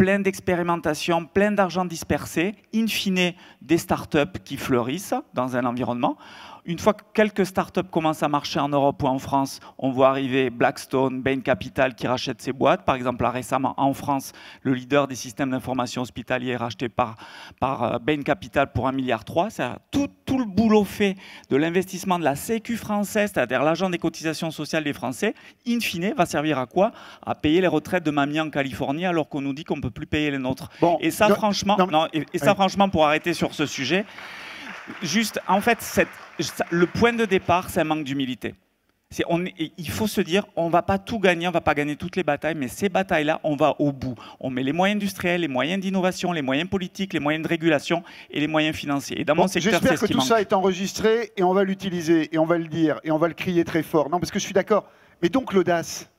plein d'expérimentations, plein d'argent dispersé, in fine des startups qui fleurissent dans un environnement. Une fois que quelques startups commencent à marcher en Europe ou en France, on voit arriver Blackstone, Bain Capital qui rachètent ces boîtes. Par exemple, là, récemment, en France, le leader des systèmes d'information hospitaliers est racheté par Bain Capital pour 1,3 milliard. Tout le boulot fait de l'investissement de la Sécu française, c'est-à-dire l'argent des cotisations sociales des Français, in fine, va servir à quoi? À payer les retraites de mamie en Californie alors qu'on nous dit qu'on ne peut plus payer les nôtres. Bon, et ça, franchement, franchement, pour arrêter sur ce sujet, juste, en fait, le point de départ, c'est un manque d'humilité. Il faut se dire, on ne va pas tout gagner, on ne va pas gagner toutes les batailles, mais ces batailles-là, on va au bout. On met les moyens industriels, les moyens d'innovation, les moyens politiques, les moyens de régulation et les moyens financiers. Et dans mon secteur, c'est ce qui manque. J'espère que tout ça est enregistré et on va l'utiliser et on va le dire et on va le crier très fort. Non, parce que je suis d'accord. Mais donc l'audace,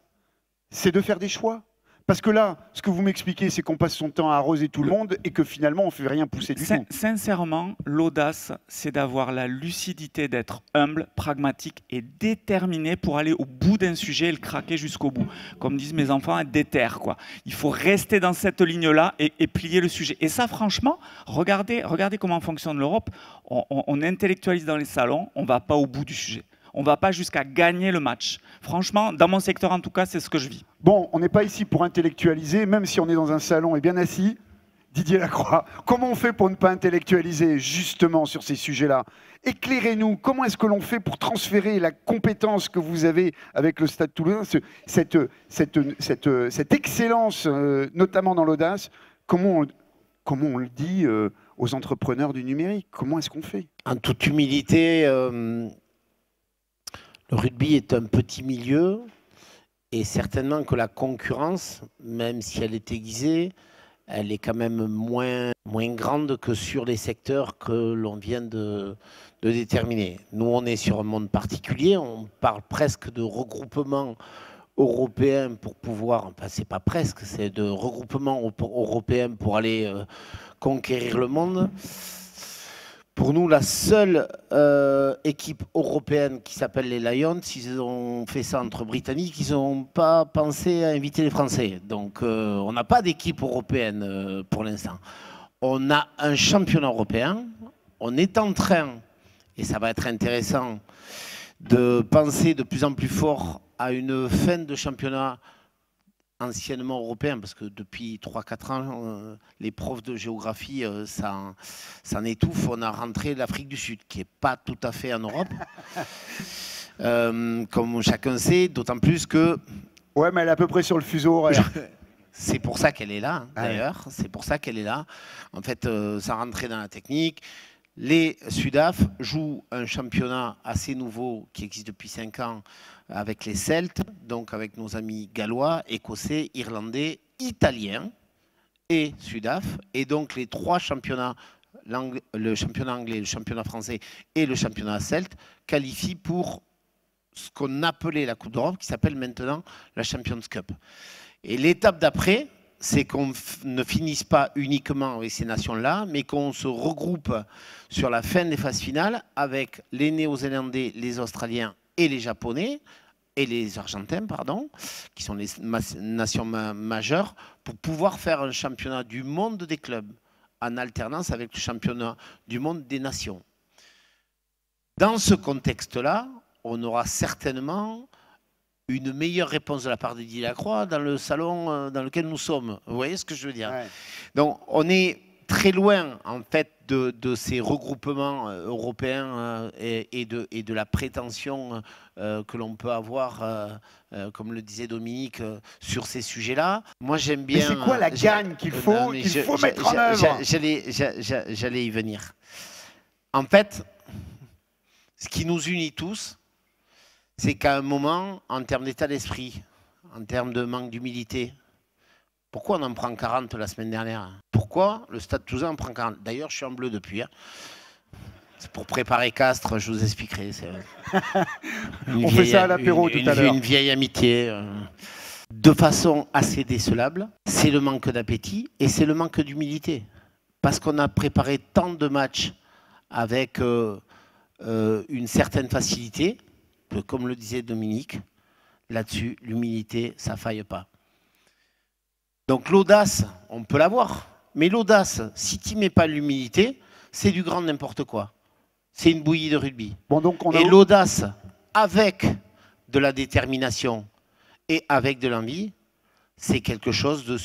c'est de faire des choix. Parce que là, ce que vous m'expliquez, c'est qu'on passe son temps à arroser tout le monde et que finalement, on ne fait rien pousser du tout. Sincèrement, l'audace, c'est d'avoir la lucidité d'être humble, pragmatique et déterminé pour aller au bout d'un sujet et le craquer jusqu'au bout. Comme disent mes enfants, être déter, quoi. Il faut rester dans cette ligne-là et plier le sujet. Et ça, franchement, regardez comment fonctionne l'Europe. On intellectualise dans les salons, on ne va pas au bout du sujet. On ne va pas jusqu'à gagner le match. Franchement, dans mon secteur en tout cas, c'est ce que je vis. Bon, on n'est pas ici pour intellectualiser, même si on est dans un salon et bien assis. Didier Lacroix, comment on fait pour ne pas intellectualiser justement sur ces sujets-là? Éclairez-nous, comment est-ce que l'on fait pour transférer la compétence que vous avez avec le Stade Toulousain, cette excellence, notamment dans l'audace, comment on le dit aux entrepreneurs du numérique? Comment est-ce qu'on fait? En toute humilité, le rugby est un petit milieu et certainement que la concurrence, même si elle est aiguisée, elle est quand même moins grande que sur les secteurs que l'on vient de déterminer. Nous, on est sur un monde particulier, on parle presque de regroupement européen pour pouvoir, enfin c'est pas presque, c'est de regroupement européen pour aller conquérir le monde. Pour nous, la seule équipe européenne qui s'appelle les Lions, ils ont fait ça entre Britanniques, ils n'ont pas pensé à inviter les Français. Donc, on n'a pas d'équipe européenne pour l'instant. On a un championnat européen. On est en train, et ça va être intéressant, de penser de plus en plus fort à une fin de championnat anciennement européen, parce que depuis 3-4 ans, les profs de géographie, ça en étouffe. On a rentré l'Afrique du Sud, qui n'est pas tout à fait en Europe, comme chacun sait, d'autant plus que... Ouais, mais elle est à peu près sur le fuseau horaire. C'est pour ça qu'elle est là, d'ailleurs. C'est pour ça qu'elle est là. En fait, sans rentrer dans la technique, les Sudaf jouent un championnat assez nouveau qui existe depuis 5 ans avec les Celtes, donc avec nos amis gallois, écossais, irlandais, italiens et Sudaf. Et donc les 3 championnats, le championnat anglais, le championnat français et le championnat celte, qualifient pour ce qu'on appelait la Coupe d'Europe, qui s'appelle maintenant la Champions Cup. Et l'étape d'après, c'est qu'on ne finisse pas uniquement avec ces nations-là, mais qu'on se regroupe sur la fin des phases finales avec les Néo-Zélandais, les Australiens et les Japonais, et les Argentins, pardon, qui sont les nations majeures, pour pouvoir faire un championnat du monde des clubs en alternance avec le championnat du monde des nations. Dans ce contexte-là, on aura certainement une meilleure réponse de la part de Didier Lacroix dans le salon dans lequel nous sommes. Vous voyez ce que je veux dire? Ouais. Donc, on est très loin, en fait, de ces regroupements européens et de la prétention que l'on peut avoir, comme le disait Dominique, sur ces sujets-là. Moi, j'aime bien... Mais c'est quoi la gagne qu'il faut mettre en œuvre? J'allais y venir. En fait, ce qui nous unit tous, c'est qu'à un moment, en termes d'état d'esprit, en termes de manque d'humilité, pourquoi on en prend 40 la semaine dernière? Pourquoi le Stade Toulousain en prend 40? D'ailleurs, je suis en bleu depuis. Hein. C'est pour préparer Castres, je vous expliquerai. On fait ça à l'apéro tout à l'heure. Une vieille amitié. De façon assez décelable, c'est le manque d'appétit et c'est le manque d'humilité. Parce qu'on a préparé tant de matchs avec une certaine facilité, comme le disait Dominique, là-dessus, l'humilité, ça ne faille pas. Donc l'audace, on peut l'avoir. Mais l'audace, si tu n'y mets pas l'humilité, c'est du grand n'importe quoi. C'est une bouillie de rugby. Bon, donc et l'audace, avec de la détermination et avec de l'envie, c'est quelque chose de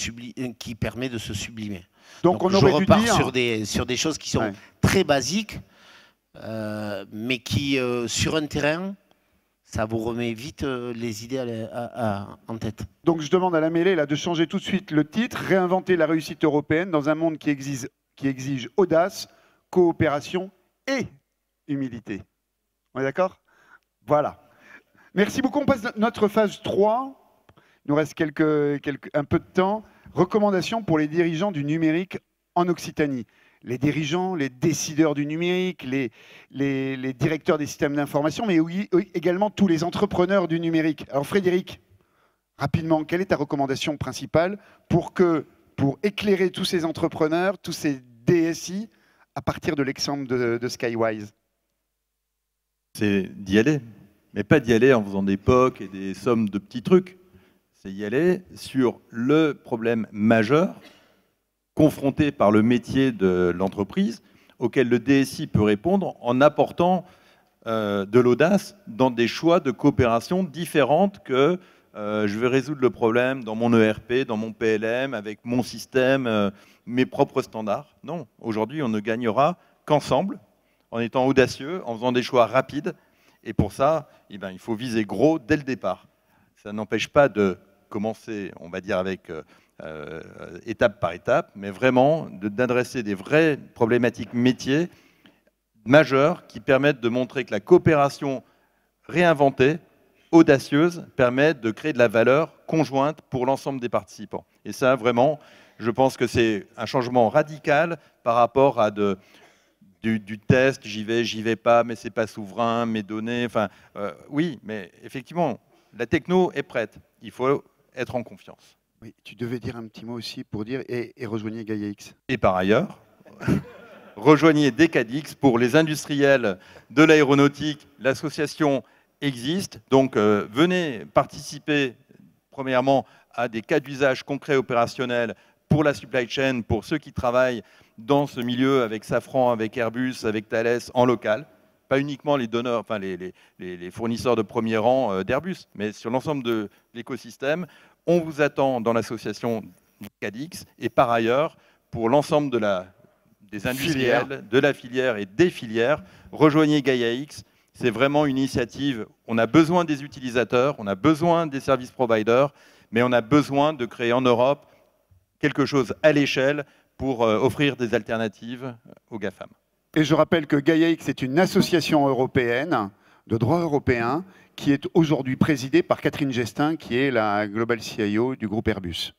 qui permet de se sublimer. Donc on aurait dû dire... sur des choses qui sont très basiques, mais qui, sur un terrain, ça vous remet vite les idées en tête. Donc je demande à la mêlée là, de changer tout de suite le titre, réinventer la réussite européenne dans un monde qui exige audace, coopération et humilité. On est d'accord? Voilà. Merci beaucoup. On passe à notre phase 3. Il nous reste un peu de temps. Recommandations pour les dirigeants du numérique en Occitanie. Les dirigeants, les décideurs du numérique, les directeurs des systèmes d'information, mais oui, également tous les entrepreneurs du numérique. Alors Frédéric, rapidement, quelle est ta recommandation principale pour éclairer tous ces entrepreneurs, tous ces DSI, à partir de l'exemple de Skywise? C'est d'y aller, mais pas d'y aller en faisant des POC et des sommes de petits trucs. C'est y aller sur le problème majeur confronté par le métier de l'entreprise, auquel le DSI peut répondre en apportant de l'audace dans des choix de coopération différentes que je vais résoudre le problème dans mon ERP, dans mon PLM, avec mon système, mes propres standards. Non, aujourd'hui, on ne gagnera qu'ensemble, en étant audacieux, en faisant des choix rapides. Et pour ça, eh ben, il faut viser gros dès le départ. Ça n'empêche pas de commencer, on va dire, avec étape par étape, mais vraiment d'adresser des vraies problématiques métiers majeures qui permettent de montrer que la coopération réinventée, audacieuse, permet de créer de la valeur conjointe pour l'ensemble des participants. Et ça, vraiment, je pense que c'est un changement radical par rapport à du test, j'y vais pas, mais c'est pas souverain, mes données, enfin, oui, mais effectivement, la techno est prête. Il faut être en confiance. Oui, tu devais dire un petit mot aussi pour dire et rejoignez GaiaX. Et par ailleurs, rejoignez Decadix pour les industriels de l'aéronautique. L'association existe, donc venez participer premièrement à des cas d'usage concrets opérationnels pour la supply chain, pour ceux qui travaillent dans ce milieu avec Safran, avec Airbus, avec Thales en local. Pas uniquement les donneurs, enfin les fournisseurs de premier rang d'Airbus, mais sur l'ensemble de l'écosystème. On vous attend dans l'association Decadix et par ailleurs, pour l'ensemble des industriels, de la filière et des filières, rejoignez GaiaX. C'est vraiment une initiative. On a besoin des utilisateurs, on a besoin des service providers, mais on a besoin de créer en Europe quelque chose à l'échelle pour offrir des alternatives aux GAFAM. Et je rappelle que GaiaX est une association européenne de droit européen qui est aujourd'hui présidée par Catherine Gestin, qui est la Global CIO du groupe Airbus.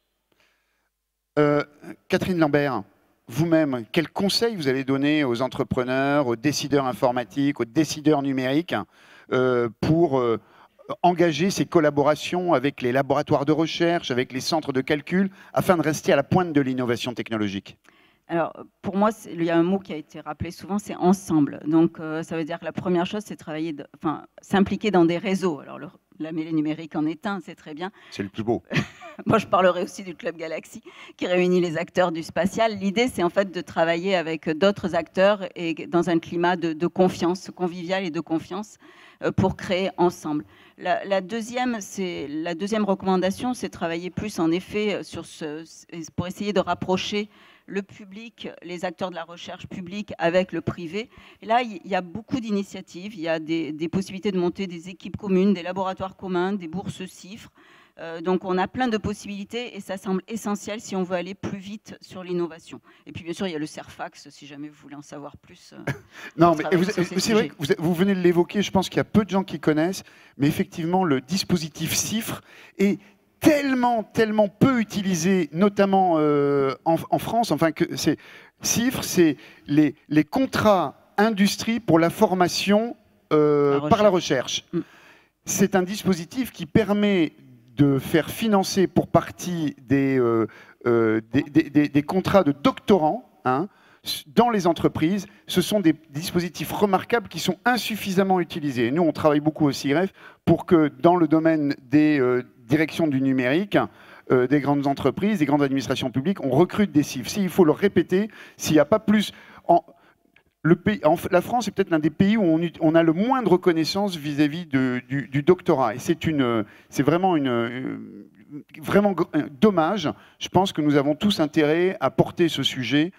Catherine Lambert, vous-même, quels conseils vous allez donner aux entrepreneurs, aux décideurs informatiques, aux décideurs numériques pour engager ces collaborations avec les laboratoires de recherche, avec les centres de calcul, afin de rester à la pointe de l'innovation technologique? Alors, pour moi, il y a un mot qui a été rappelé souvent, c'est ensemble. Donc, ça veut dire que la première chose, c'est s'impliquer dans des réseaux. Alors, la mêlée numérique en est un, c'est très bien. C'est le plus beau. Moi, je parlerai aussi du Club Galaxy, qui réunit les acteurs du spatial. L'idée, c'est en fait de travailler avec d'autres acteurs et dans un climat de confiance, convivial et de confiance, pour créer ensemble. La deuxième recommandation, c'est travailler plus, en effet, pour essayer de rapprocher le public, les acteurs de la recherche publique avec le privé. Et là, il y a beaucoup d'initiatives. Il y a des possibilités de monter des équipes communes, des laboratoires communs, des bourses CIFRE. Donc, on a plein de possibilités et ça semble essentiel si on veut aller plus vite sur l'innovation. Et puis, bien sûr, il y a le CERFAX, si jamais vous voulez en savoir plus. Non, mais c'est vrai que vous venez de l'évoquer, je pense qu'il y a peu de gens qui connaissent, mais effectivement, le dispositif CIFRE est tellement peu utilisé, notamment en France. Enfin, CIFRE, c'est les contrats industrie pour la formation par la recherche. C'est un dispositif qui permet de faire financer pour partie des contrats de doctorants dans les entreprises. Ce sont des dispositifs remarquables qui sont insuffisamment utilisés. Et nous, on travaille beaucoup au CIREF pour que dans le domaine des direction du numérique, des grandes entreprises, des grandes administrations publiques, on recrute des CIF. S'il faut le répéter, s'il n'y a pas plus... La France est peut-être l'un des pays où on a le moins de reconnaissance vis-à-vis du doctorat. Et c'est vraiment vraiment dommage. Je pense que nous avons tous intérêt à porter ce sujet.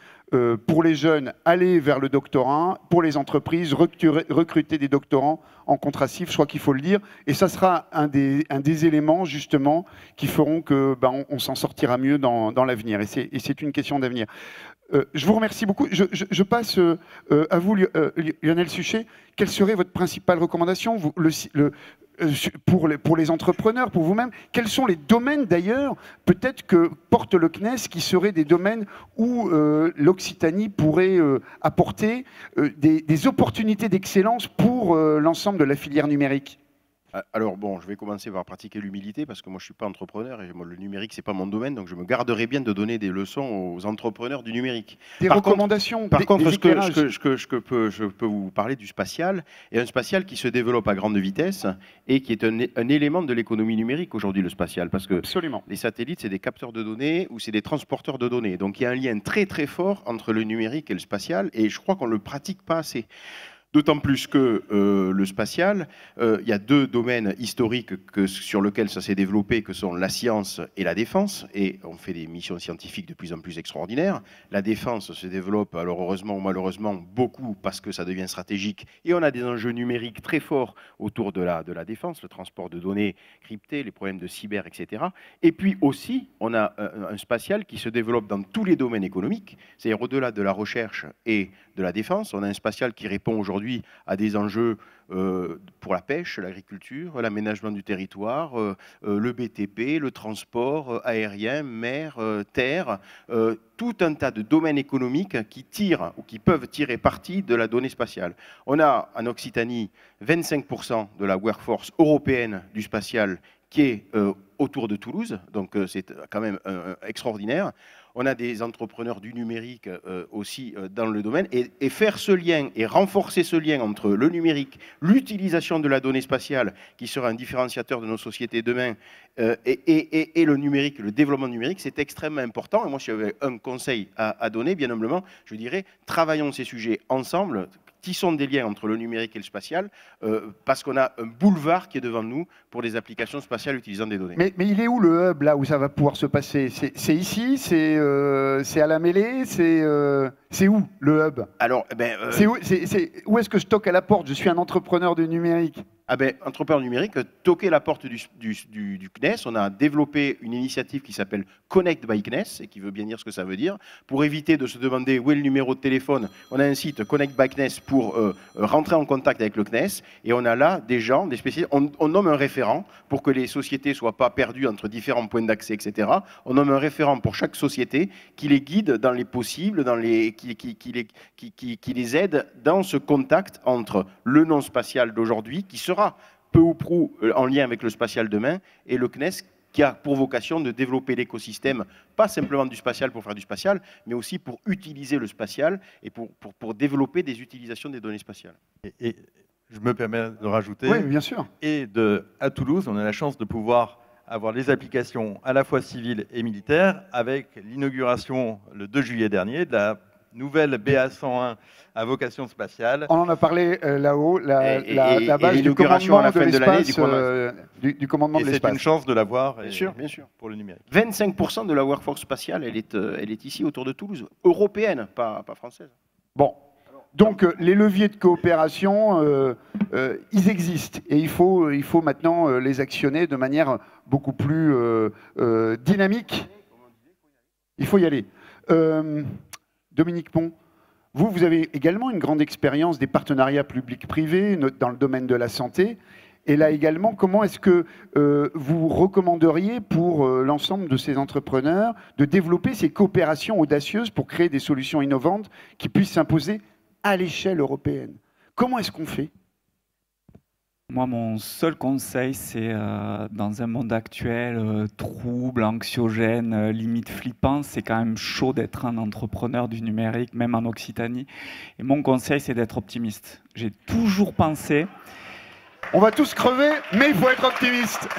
Pour les jeunes, aller vers le doctorat. Pour les entreprises, recruter des doctorants en contrat CIF, je crois qu'il faut le dire. Et ça sera un des éléments, justement, qui feront que on s'en sortira mieux dans l'avenir. Et c'est une question d'avenir. Je vous remercie beaucoup. Je passe à vous, Lionel Suchet. Quelle serait votre principale recommandation pour les entrepreneurs, pour vous-même? Quels sont les domaines, d'ailleurs, peut-être que porte le CNES, qui seraient des domaines où l'Occitanie pourrait apporter des opportunités d'excellence pour l'ensemble de la filière numérique? Alors bon, je vais commencer par pratiquer l'humilité parce que moi je ne suis pas entrepreneur et moi, le numérique c'est pas mon domaine, donc je me garderai bien de donner des leçons aux entrepreneurs du numérique. Des recommandations, par contre, des je peux vous parler du spatial, et un spatial qui se développe à grande vitesse et qui est un élément de l'économie numérique aujourd'hui, le spatial, parce que absolument, les satellites c'est des capteurs de données ou c'est des transporteurs de données, donc il y a un lien très très fort entre le numérique et le spatial, et je crois qu'on ne le pratique pas assez. D'autant plus que le spatial, il y a deux domaines historiques sur lesquels ça s'est développé, que sont la science et la défense. Et on fait des missions scientifiques de plus en plus extraordinaires. La défense se développe, alors heureusement ou malheureusement, beaucoup parce que ça devient stratégique. Et on a des enjeux numériques très forts autour de la défense, le transport de données cryptées, les problèmes de cyber, etc. Et puis aussi, on a un spatial qui se développe dans tous les domaines économiques. C'est-à-dire au-delà de la recherche et de la défense, on a un spatial qui répond aujourd'hui à des enjeux pour la pêche, l'agriculture, l'aménagement du territoire, le BTP, le transport aérien, mer, terre, tout un tas de domaines économiques qui tirent ou qui peuvent tirer parti de la donnée spatiale. On a en Occitanie 25% de la workforce européenne du spatial qui est autour de Toulouse, donc c'est quand même extraordinaire. On a des entrepreneurs du numérique aussi dans le domaine, et faire ce lien et renforcer ce lien entre le numérique, l'utilisation de la donnée spatiale, qui sera un différenciateur de nos sociétés demain, et le numérique, le développement numérique, c'est extrêmement important. Et moi, si j'avais un conseil à donner, bien humblement, je dirais, travaillons ces sujets ensemble, tissons des liens entre le numérique et le spatial, parce qu'on a un boulevard qui est devant nous pour des applications spatiales utilisant des données. Mais il est où le hub, là, où ça va pouvoir se passer? C'est ici? C'est à la mêlée? C'est où, le hub? Alors, où est-ce que je toque à la porte? Je suis un entrepreneur du numérique. Ah ben, entrepreneur numérique, toquer la porte du CNES. On a développé une initiative qui s'appelle Connect by CNES, et qui veut bien dire ce que ça veut dire. Pour éviter de se demander où est le numéro de téléphone, on a un site Connect by CNES pour rentrer en contact avec le CNES. Et on a là des gens, des spécialistes. On nomme un référent pour que les sociétés ne soient pas perdues entre différents points d'accès, etc. On nomme un référent pour chaque société qui les guide dans les possibles, qui les aide dans ce contact entre le non spatial d'aujourd'hui, qui sera peu ou prou en lien avec le spatial demain, et le CNES qui a pour vocation de développer l'écosystème, pas simplement du spatial pour faire du spatial, mais aussi pour utiliser le spatial et pour développer des utilisations des données spatiales. Et je me permets de rajouter, oui, bien sûr. À Toulouse, on a la chance de pouvoir avoir les applications à la fois civiles et militaires, avec l'inauguration le 2 juillet dernier de la nouvelle BA-101 à vocation spatiale. On en a parlé là-haut, la base du commandement de l'espace. Du commandement de l'espace. C'est une chance de l'avoir bien sûr. Pour le numérique. 25% de la workforce spatiale, elle est ici autour de Toulouse, européenne, pas française. Bon. Donc les leviers de coopération, ils existent, et il faut maintenant les actionner de manière beaucoup plus dynamique. Il faut y aller. Dominique Pont, vous avez également une grande expérience des partenariats publics-privés dans le domaine de la santé. Et là également, comment est-ce que vous recommanderiez pour l'ensemble de ces entrepreneurs de développer ces coopérations audacieuses pour créer des solutions innovantes qui puissent s'imposer à l'échelle européenne? Comment est-ce qu'on fait? Moi, mon seul conseil, c'est dans un monde actuel trouble, anxiogène, limite flippant, c'est quand même chaud d'être un entrepreneur du numérique, même en Occitanie. Et mon conseil, c'est d'être optimiste. J'ai toujours pensé... On va tous crever, mais il faut être optimiste.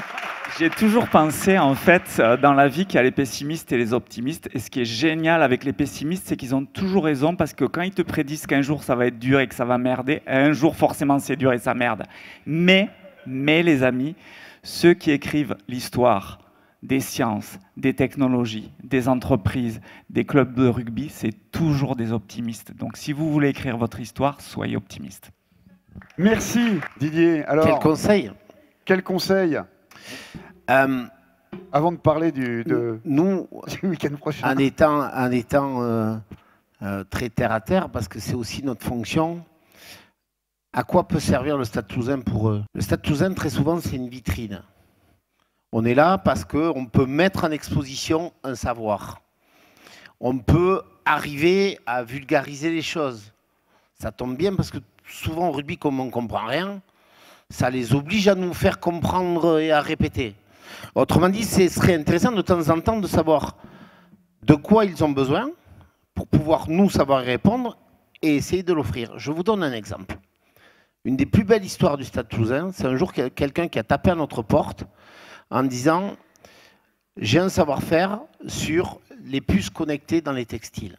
J'ai toujours pensé, en fait, dans la vie, qu'il y a les pessimistes et les optimistes. Et ce qui est génial avec les pessimistes, c'est qu'ils ont toujours raison, parce que quand ils te prédisent qu'un jour ça va être dur et que ça va merder, un jour forcément c'est dur et ça merde. Mais les amis, ceux qui écrivent l'histoire des sciences, des technologies, des entreprises, des clubs de rugby, c'est toujours des optimistes. Donc si vous voulez écrire votre histoire, soyez optimiste. Merci Didier. Alors, Quel conseil? Quel conseil avant de parler du week-end prochain. En étant très terre à terre, parce que c'est aussi notre fonction, à quoi peut servir le Stade Toulousain pour eux? Le Stade Toulousain, très souvent, c'est une vitrine. On est là parce qu'on peut mettre en exposition un savoir. On peut arriver à vulgariser les choses. Ça tombe bien parce que souvent au rugby, comme on ne comprend rien, ça les oblige à nous faire comprendre et à répéter. Autrement dit, ce serait intéressant de temps en temps de savoir de quoi ils ont besoin pour pouvoir nous savoir y répondre et essayer de l'offrir. Je vous donne un exemple. Une des plus belles histoires du Stade Toulousain, c'est un jour quelqu'un qui a tapé à notre porte en disant « J'ai un savoir-faire sur les puces connectées dans les textiles ».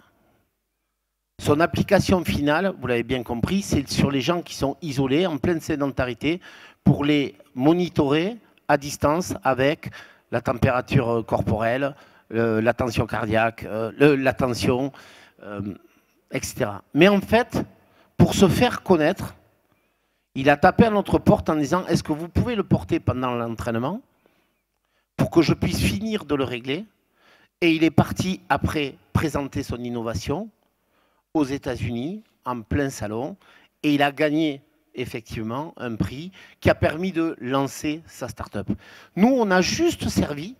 Son application finale, vous l'avez bien compris, c'est sur les gens qui sont isolés, en pleine sédentarité, pour les monitorer à distance avec la température corporelle, la tension cardiaque, la tension, etc. Mais en fait, pour se faire connaître, il a tapé à notre porte en disant « Est-ce que vous pouvez le porter pendant l'entraînement pour que je puisse finir de le régler ?» Et il est parti après présenter son innovation aux États-Unis, en plein salon, et il a gagné effectivement un prix qui a permis de lancer sa start-up. Nous, on a juste servi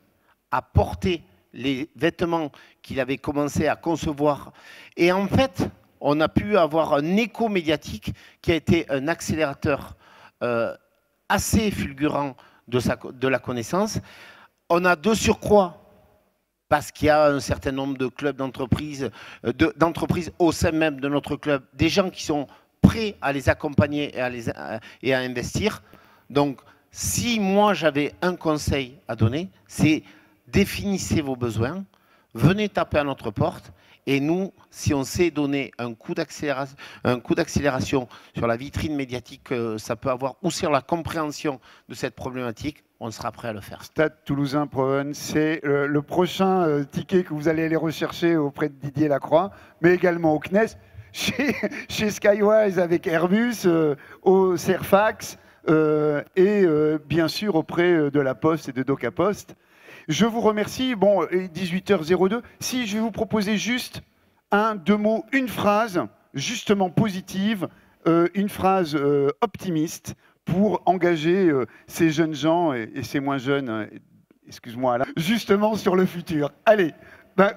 à porter les vêtements qu'il avait commencé à concevoir. Et en fait, on a pu avoir un écho médiatique qui a été un accélérateur assez fulgurant de la connaissance. On a de surcroît, parce qu'il y a un certain nombre de clubs d'entreprises au sein même de notre club, des gens qui sont prêts à les accompagner et à investir. Donc, si moi j'avais un conseil à donner, c'est définissez vos besoins, venez taper à notre porte, et nous, si on sait donner un coup d'accélération sur la vitrine médiatique que ça peut avoir, ou sur la compréhension de cette problématique, on sera prêt à le faire. Stade Toulousain Proven, c'est le prochain ticket que vous allez aller rechercher auprès de Didier Lacroix, mais également au CNES, chez Skywise avec Airbus, au Cerfax et bien sûr auprès de la Poste et de DocaPost. Je vous remercie. Bon, 18h02. Si je vais vous proposer juste deux mots, une phrase justement positive, une phrase optimiste pour engager ces jeunes gens et ces moins jeunes, excuse-moi Alain, justement sur le futur. Allez,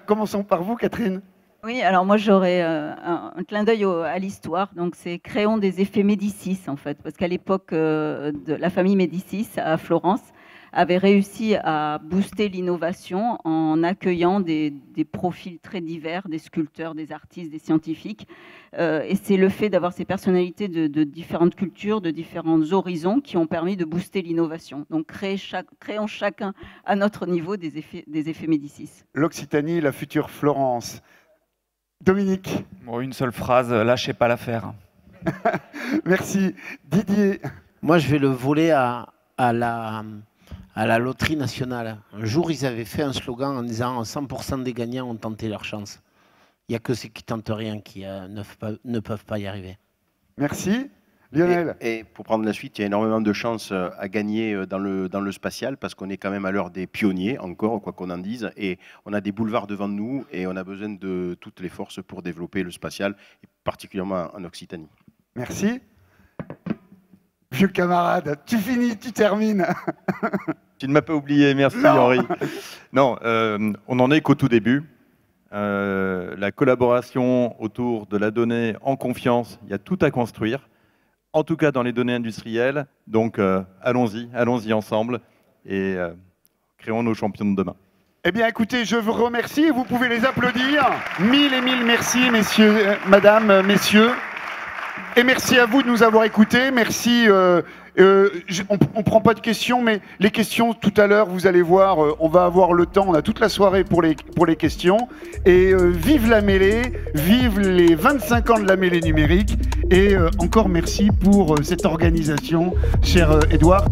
commençons par vous, Catherine. Oui, alors moi j'aurais un clin d'œil à l'histoire. Donc c'est créons des effets Médicis en fait, parce qu'à l'époque de la famille Médicis à Florence avait réussi à booster l'innovation en accueillant des profils très divers, des sculpteurs, des artistes, des scientifiques. Et c'est le fait d'avoir ces personnalités de différentes cultures, de différents horizons qui ont permis de booster l'innovation. Donc créons chacun à notre niveau des effets Médicis. L'Occitanie, la future Florence. Dominique. Bon, une seule phrase, lâchez pas l'affaire. Merci. Didier. Moi, je vais le voler à la loterie nationale. Un jour, ils avaient fait un slogan en disant 100% des gagnants ont tenté leur chance. Il n'y a que ceux qui tentent rien qui ne peuvent pas y arriver. Merci. Lionel. Et pour prendre la suite, il y a énormément de chances à gagner dans le spatial parce qu'on est quand même à l'heure des pionniers, encore, quoi qu'on en dise. Et on a des boulevards devant nous et on a besoin de toutes les forces pour développer le spatial, et particulièrement en Occitanie. Merci. Vieux camarade, tu finis, tu termines. Tu ne m'as pas oublié, merci Henri. Non, on n'en est qu'au tout début. La collaboration autour de la donnée en confiance, il y a tout à construire. En tout cas dans les données industrielles. Donc allons-y ensemble et créons nos champions de demain. Eh bien écoutez, je vous remercie. Vous pouvez les applaudir. Mille et mille merci, messieurs, madame, messieurs. Et merci à vous de nous avoir écoutés. Merci On prend pas de questions, mais les questions tout à l'heure, vous allez voir, on va avoir le temps, on a toute la soirée pour les questions. Et vive la mêlée, vive les 25 ans de la mêlée numérique. Et encore merci pour cette organisation, cher Édouard.